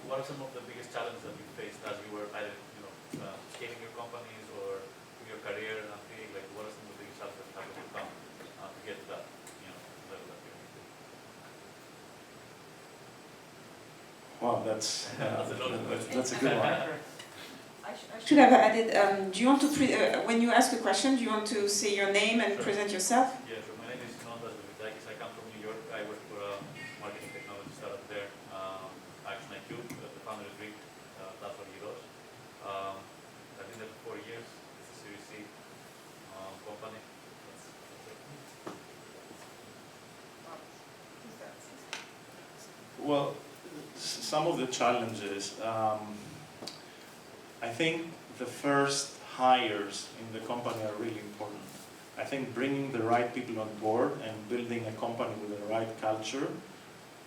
What are some of the biggest challenges that you faced as you were either, scaling your companies or your career and things like what are some of the biggest challenges that you have to overcome to get to that, level that you're into? Wow, that's a good one. I should have added, do you want to, when you ask a question, do you want to say your name and present yourself? Yeah, sure. My name is I come from New York. I work for a marketing technology startup there, Action IQ. The founder is Rick, that's what he does. I've been there for 4 years. It's a Series C company. That's it. Well, some of the challenges, I think the first hires in the company are really important. I think bringing the right people on board and building a company with the right culture,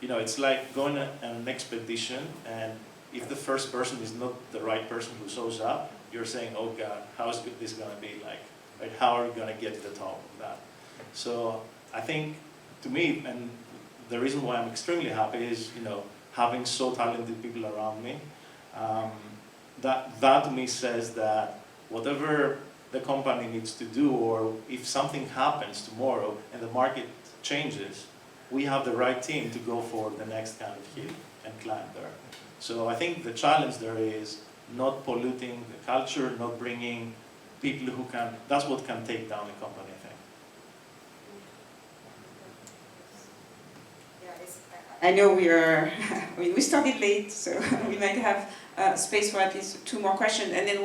it's like going on an expedition, and if the first person is not the right person who shows up, you're saying, oh God, how is this going to be like? Right? How are we going to get to the top of that? So I think, to me, and the reason why I'm extremely happy is, having so talented people around me. That to me says that whatever the company needs to do, or if something happens tomorrow and the market changes, we have the right team to go for the next kind of hill and climb there. So I think the challenge there is not polluting the culture, not bringing people who can, that's what can take down a company, I think. I know we started late, so we might have space for at least 2 more questions, and then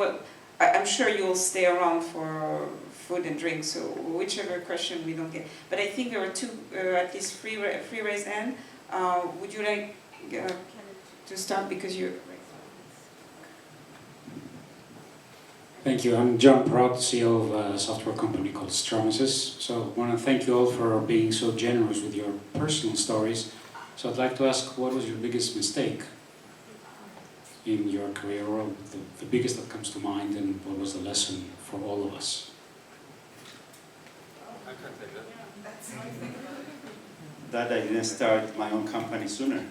I'm sure you'll stay around for food and drink, so whichever question we don't get. But I think there were 2, at least free raised hand. Would you like to start, because you're... Thank you. I'm John Prout, CEO of a software company called Stromasis. So I want to thank you all for being so generous with your personal stories. So I'd like to ask, what was your biggest mistake in your career, or the biggest that comes to mind, and what was the lesson for all of us? I can take that. That I didn't start my own company sooner.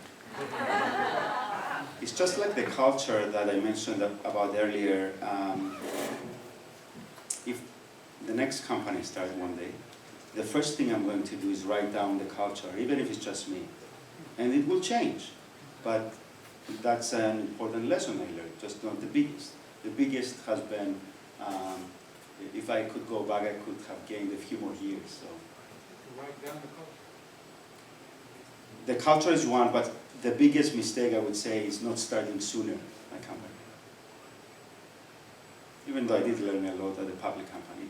It's just like the culture that I mentioned about earlier. If the next company starts one day, the first thing I'm going to do is write down the culture, even if it's just me. And it will change, but that's an important lesson I learned, just not the biggest. The biggest has been, if I could go back, I could have gained a few more years. So. Write down the culture. The culture is one, but the biggest mistake I would say is not starting sooner a company. Even though I did learn a lot at a public company,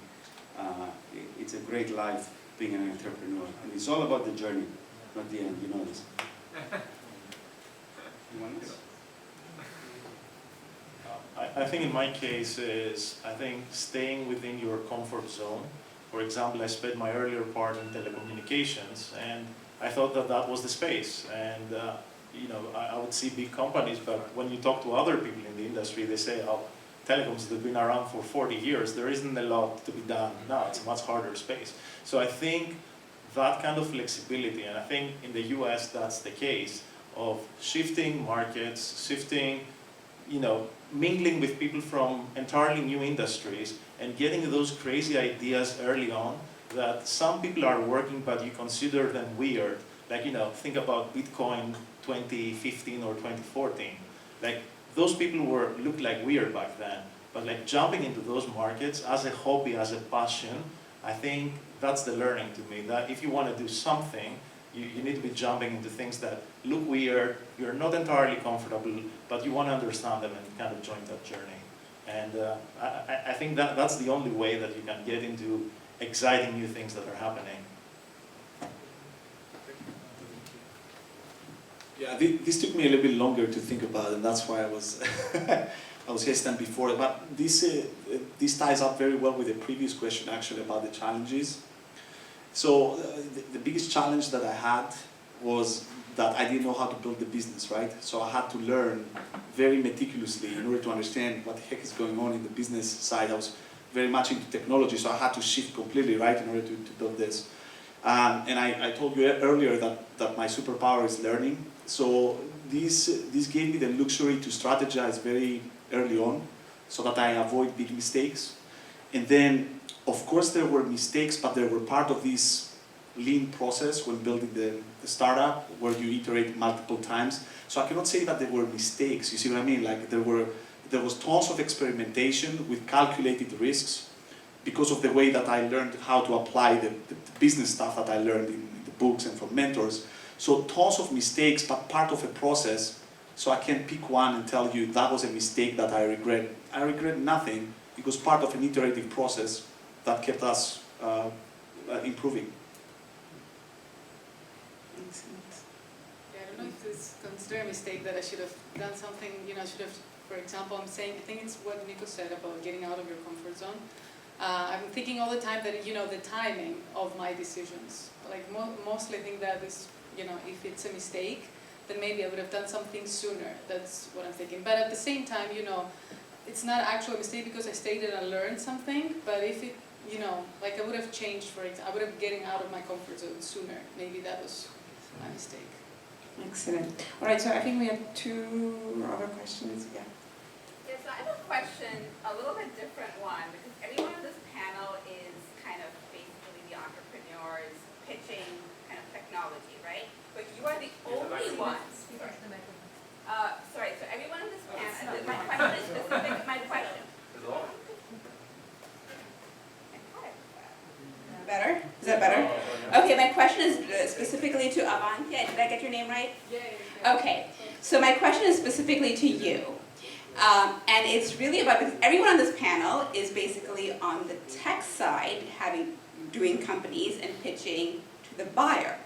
it's a great life being an entrepreneur. And it's all about the journey, not the end, you know this. Anyone else? I think in my case is, I think staying within your comfort zone. For example, I spent my earlier part in telecommunications, and I thought that that was the space. And you know, I would see big companies, but when you talk to other people in the industry, they say, oh, telecoms have been around for 40 years. There isn't a lot to be done now. It's a much harder space. So I think that kind of flexibility, and I think in the US that's the case, of shifting markets, shifting, you know, mingling with people from entirely new industries and getting those crazy ideas early on that some people are working but you consider them weird. Like, you know, think about Bitcoin 2015 or 2014. Like, those people looked like weird back then, but like jumping into those markets as a hobby, as a passion, I think that's the learning to me, that if you want to do something, you need to be jumping into things that look weird, you're not entirely comfortable, but you want to understand them and kind of join that journey. And I think that's the only way that you can get into exciting new things that are happening. Yeah, this took me a little bit longer to think about, and that's why I was I was hesitant before. But this ties up very well with the previous question, actually, about the challenges. So the biggest challenge that I had was that I didn't know how to build the business, right? So I had to learn very meticulously in order to understand what the heck is going on in the business side. I was very much into technology, so I had to shift completely, right, in order to build this. And I told you earlier that my superpower is learning. So this gave me the luxury to strategize very early on so that I avoid big mistakes. And then, of course, there were mistakes, but they were part of this lean process when building the startup, where you iterate multiple times. So I cannot say that there were mistakes. You see what I mean? Like there was tons of experimentation with calculated risks because of the way that I learned how to apply the business stuff that I learned in the books and from mentors. So tons of mistakes, but part of a process. So I can pick one and tell you that was a mistake that I regret. I regret nothing. It was part of an iterative process that kept us improving. Yeah, I don't know if it's considered a mistake that I should have done something, you know, I should have, for example, I think it's what Nico said about getting out of your comfort zone. I'm thinking all the time that, you know, the timing of my decisions. Like, mostly I think that is, you know, if it's a mistake, then maybe I would have done something sooner. That's what I'm thinking. But at the same time, you know, it's not actually a mistake because I stayed and I learned something, but if it, you know, like I would have changed, for example, I would have getting out of my comfort zone sooner. Maybe that was my mistake. Excellent. All right, so I think we have two other questions. Yeah. Yes, so I have a question, a little bit different one, because everyone on this panel is kind of basically the entrepreneurs pitching kind of technology, right? But you are the only ones. Sorry, so everyone on this panel, my question is specific, my question. Better? Is that better? Okay, my question is specifically to Avantia. Did I get your name right? Yeah. Okay, so my question is specifically to you. And it's really about, because everyone on this panel is basically on the tech side, doing companies and pitching to the buyer.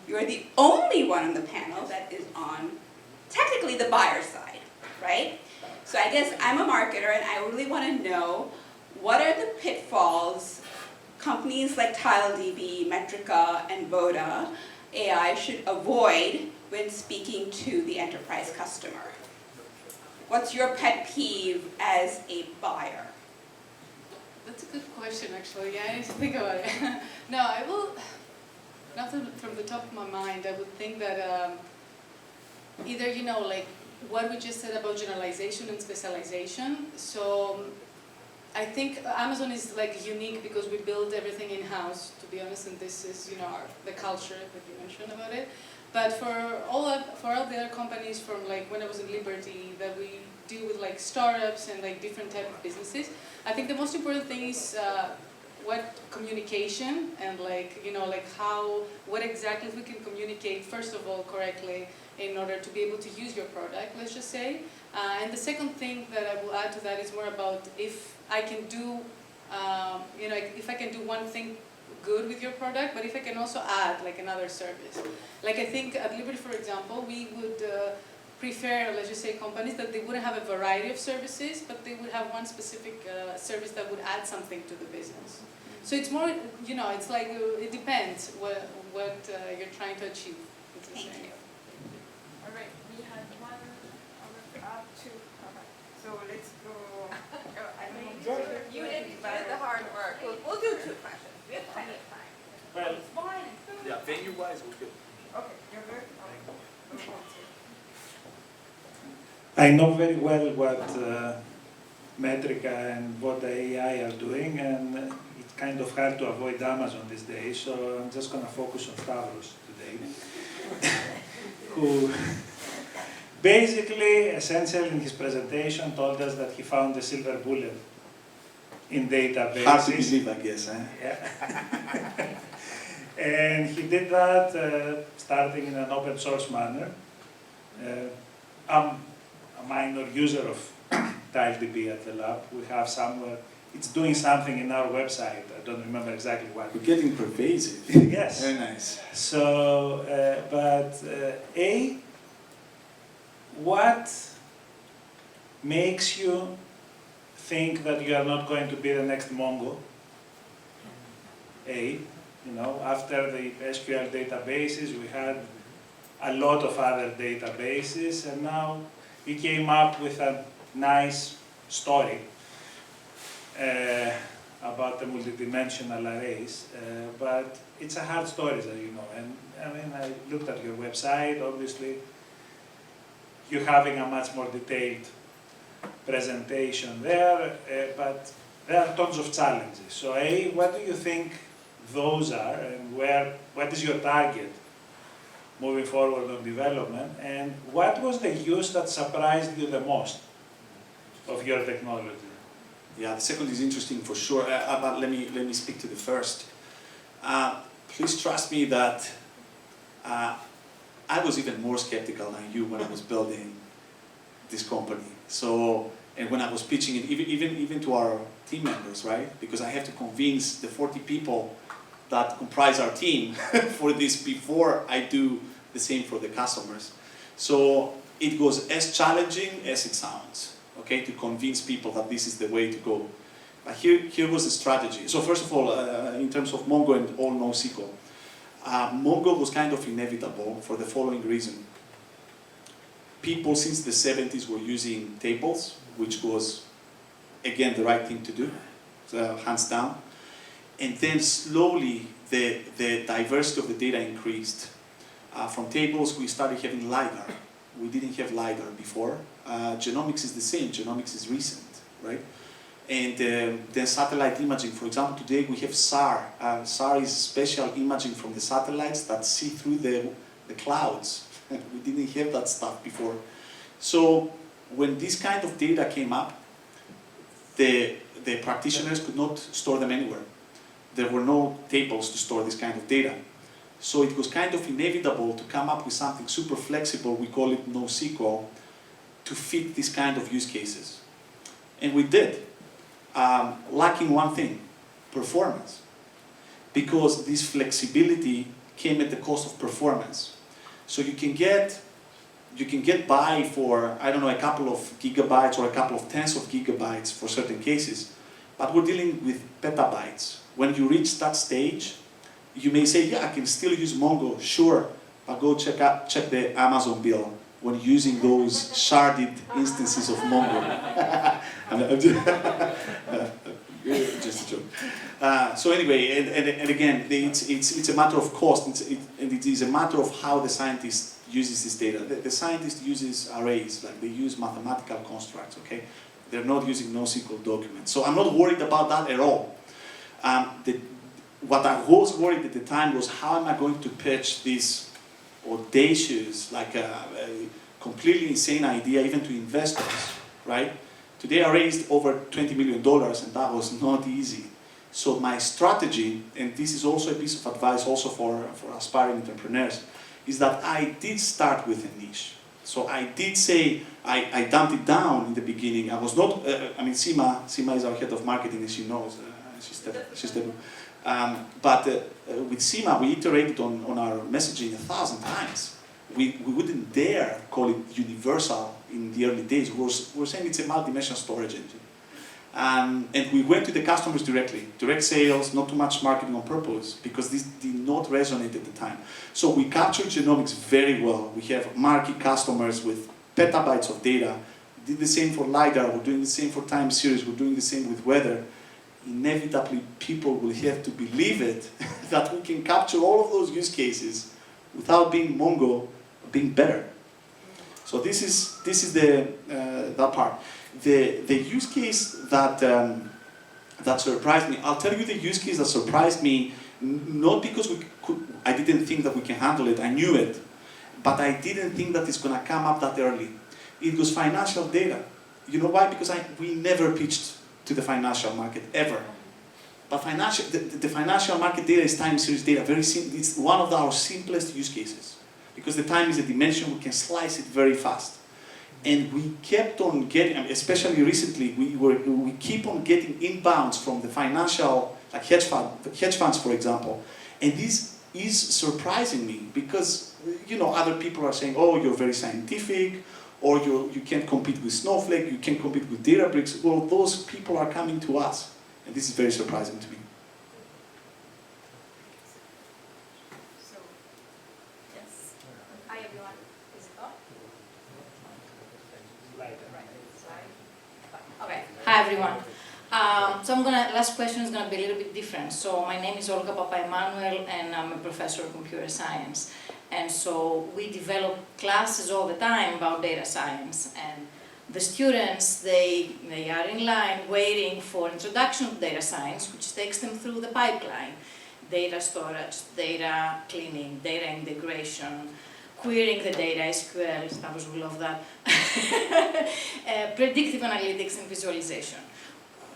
You're the only one on the panel that is on technically the buyer side, right? So I guess I'm a marketer and I really want to know, what are the pitfalls companies like TileDB, Metrica, and Voda AI should avoid when speaking to the enterprise customer? What's your pet peeve as a buyer? That's a good question, actually. Yeah, I need to think about it. No, I will, not from the top of my mind, I would think that either, you know, like what we just said about generalization and specialization. So I think Amazon is like unique because we build everything in-house, to be honest, and this is, you know, the culture that you mentioned about it. But for all the other companies, from like when I was in Liberty, that we deal with like startups and like different type of businesses, I think the most important thing is what communication and like, you know, like what exactly we can communicate, first of all, correctly in order to be able to use your product, let's just say. And the second thing that I will add to that is more about if I can do, you know, if I can do one thing good with your product, but if I can also add like another service. Like I think at Liberty, for example, we would prefer, let's just say, companies that they wouldn't have a variety of services, but they would have one specific service that would add something to the business. So it's more, you know, it's like, it depends what you're trying to achieve. Thank you. All right, we had one, two. Okay. So let's go. You did the hard work. We'll do 2 questions. We have plenty of time. Well, It's wine and food. Yeah, venue-wise, we're good. Okay, you're good? Okay. I know very well what Metrica and what AI are doing, and it's kind of hard to avoid Amazon these days, so I'm just going to focus on Stavros today, who basically, essentially in his presentation, told us that he found the silver bullet in databases. Hard to believe, I guess, eh? Yeah. And he did that starting in an open source manner. I'm a minor user of TileDB at the lab. We have somewhere, it's doing something in our website. I don't remember exactly what. We're getting pervasive. Yes. Very nice. So, what makes you think that you are not going to be the next Mongo? You know, after the SQL databases, we had a lot of other databases, and now we came up with a nice story about the multidimensional arrays, but it's a hard story, as you know. And I mean, I looked at your website. Obviously, you're having a much more detailed presentation there, but there are tons of challenges. So, what do you think those are, and what is your target moving forward on development, and what was the use that surprised you the most of your technology? Yeah, the second is interesting for sure, but let me speak to the first. Please trust me that I was even more skeptical than you when I was building this company. So, and when I was pitching it, even to our team members, right? Because I have to convince the 40 people that comprise our team for this before I do the same for the customers. So it was as challenging as it sounds, okay, to convince people that this is the way to go. But here was the strategy. So first of all, in terms of Mongo and all NoSQL, Mongo was kind of inevitable for the following reason. People since the 70s were using tables, which was, again, the right thing to do, hands down. And then slowly, the diversity of the data increased. From tables, we started having LiDAR. We didn't have LiDAR before. Genomics is the same. Genomics is recent, right? And then satellite imaging. For example, today we have SAR. SAR is special imaging from the satellites that see through the clouds. We didn't have that stuff before. So when this kind of data came up, the practitioners could not store them anywhere. There were no tables to store this kind of data. So it was kind of inevitable to come up with something super flexible, we call it NoSQL, to fit this kind of use cases. And we did, lacking one thing, performance. Because this flexibility came at the cost of performance. So you can get by for, I don't know, a couple of gigabytes or a couple of tens of gigabytes for certain cases, but we're dealing with petabytes. When you reach that stage, you may say, yeah, I can still use Mongo, sure, but go check the Amazon bill when using those sharded instances of Mongo. Just a joke. So anyway, and again, it's a matter of cost, and it is a matter of how the scientist uses this data. The scientist uses arrays, like they use mathematical constructs, okay? They're not using NoSQL documents. So I'm not worried about that at all. What I was worried at the time was, how am I going to pitch this audacious, like a completely insane idea, even to investors, right? Today I raised over $20 million, and that was not easy. So my strategy, and this is also a piece of advice also for aspiring entrepreneurs, is that I did start with a niche. So I did say, I dumped it down in the beginning. I was not, I mean, Sima is our head of marketing, as she knows. But with Sima, we iterated on our messaging 1,000 times. We wouldn't dare call it universal in the early days. We were saying it's a multi-dimensional storage engine. And we went to the customers directly. Direct sales, not too much marketing on purpose, because this did not resonate at the time. So we captured genomics very well. We have marquee customers with petabytes of data. Did the same for LiDAR, we're doing the same for time series, we're doing the same with weather. Inevitably, people will have to believe it, that we can capture all of those use cases without being Mongo, being better. So this is that part. The use case that surprised me, I'll tell you the use case that surprised me, not because I didn't think that we can handle it, I knew it, but I didn't think that it's going to come up that early. It was financial data. You know why? Because we never pitched to the financial market, ever. But the financial market data is time series data. Very simple. It's one of our simplest use cases. Because the time is a dimension, we can slice it very fast. And we kept on getting, especially recently, we keep on getting inbounds from the financial, like hedge funds, for example. And this is surprising me because, you know, other people are saying, oh, you're very scientific, or you can't compete with Snowflake, you can't compete with Databricks. Well, those people are coming to us. And this is very surprising to me. So, yes. Hi, everyone. Is it on? Okay. Hi, everyone. So last question is gonna be a little bit different. So my name is Olga Papa-Emanuel, and I'm a professor of computer science. And so we develop classes all the time about data science. And the students, they are in line waiting for introduction to data science, which takes them through the pipeline. Data storage, data cleaning, data integration, querying the data, SQL, Stavros will love that, predictive analytics and visualization.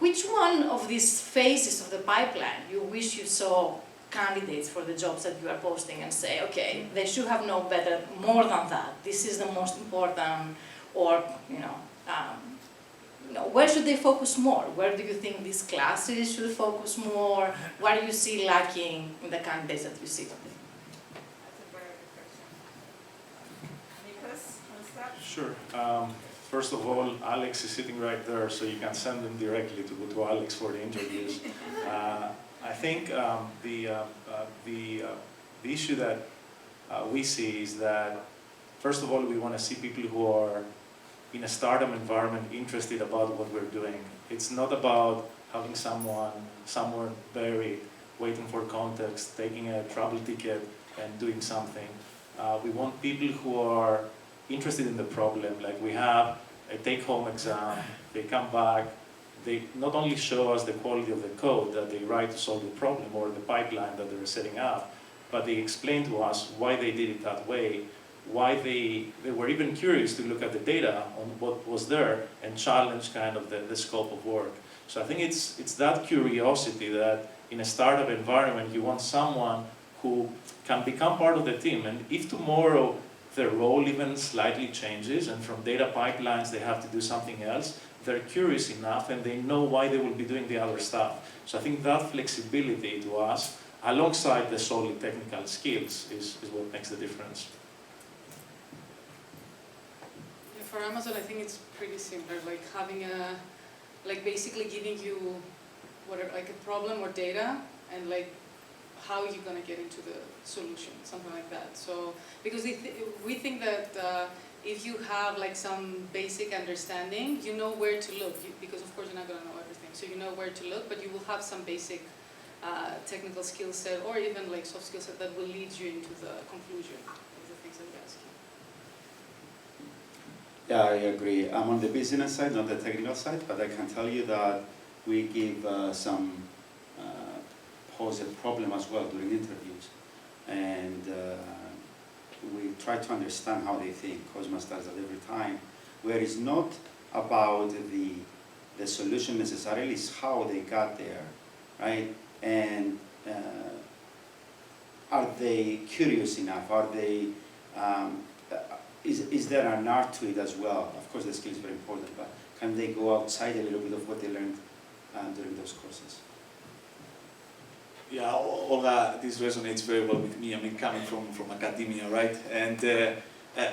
Which one of these phases of the pipeline you wish you saw candidates for the jobs that you are posting and say, okay, they should have known better, more than that. This is the most important, or, where should they focus more? Where do you think these classes should focus more? What do you see lacking in the candidates that you see today? That's a very good question. Nicholas, what's that? Sure. First of all, Alex is sitting right there, so you can send them directly to go to Alex for the interviews. I think the issue that we see is that, first of all, we want to see people who are in a startup environment interested about what we're doing. It's not about having someone somewhere buried, waiting for context, taking a travel ticket and doing something. We want people who are interested in the problem. Like, we have a take-home exam, they come back, they not only show us the quality of the code that they write to solve the problem or the pipeline that they're setting up, but they explain to us why they did it that way, why they were even curious to look at the data on what was there and challenge kind of the scope of work. So I think it's that curiosity that in a startup environment you want someone who can become part of the team, and if tomorrow their role even slightly changes and from data pipelines they have to do something else, they're curious enough and they know why they will be doing the other stuff. So I think that flexibility to us, alongside the solid technical skills, is what makes the difference. Yeah, for Amazon, I think it's pretty similar, like having basically giving you like a problem or data, and like how you're going to get into the solution, something like that. So, because we think that if you have like some basic understanding, you know where to look, because of course you're not going to know everything. So you know where to look, but you will have some basic technical skill set, or even like soft skill set, that will lead you into the conclusion of the things that we ask you. Yeah, I agree. I'm on the business side, not the technical side, but I can tell you that we give pose a problem as well during interviews. And we try to understand how they think. Cosmas does that every time, where it's not about the solution necessarily, it's how they got there, right? And are they curious enough? Are they, is there an art to it as well? Of course, the skill is very important, but can they go outside a little bit of what they learned during those courses? Yeah, all that, this resonates very well with me. I mean, coming from academia, right? And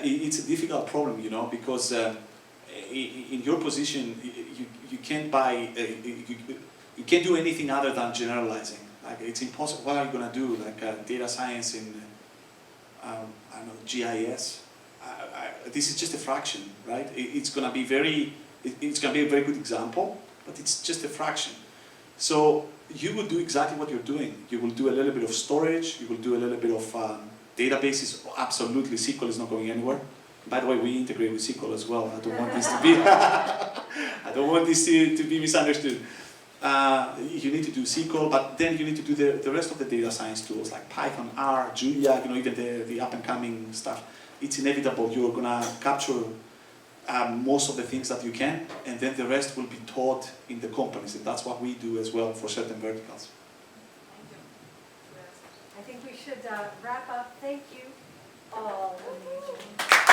it's a difficult problem, you know, because in your position, you can't buy, you can't do anything other than generalizing. Like, it's impossible. What are you going to do? Like data science in, I don't know, GIS? This is just a fraction, right? It's going to be it's going to be a very good example, but it's just a fraction. So you will do exactly what you're doing. You will do a little bit of storage, you will do a little bit of databases. Absolutely, SQL is not going anywhere. By the way, we integrate with SQL as well. I don't want this to be, I don't want this to be misunderstood. You need to do SQL, but then you need to do the rest of the data science tools like Python, R, Julia, you know, even the up-and-coming stuff. It's inevitable. You're going to capture most of the things that you can, and then the rest will be taught in the companies, and that's what we do as well for certain verticals. Thank you. I think we should wrap up. Thank you all. Amazing.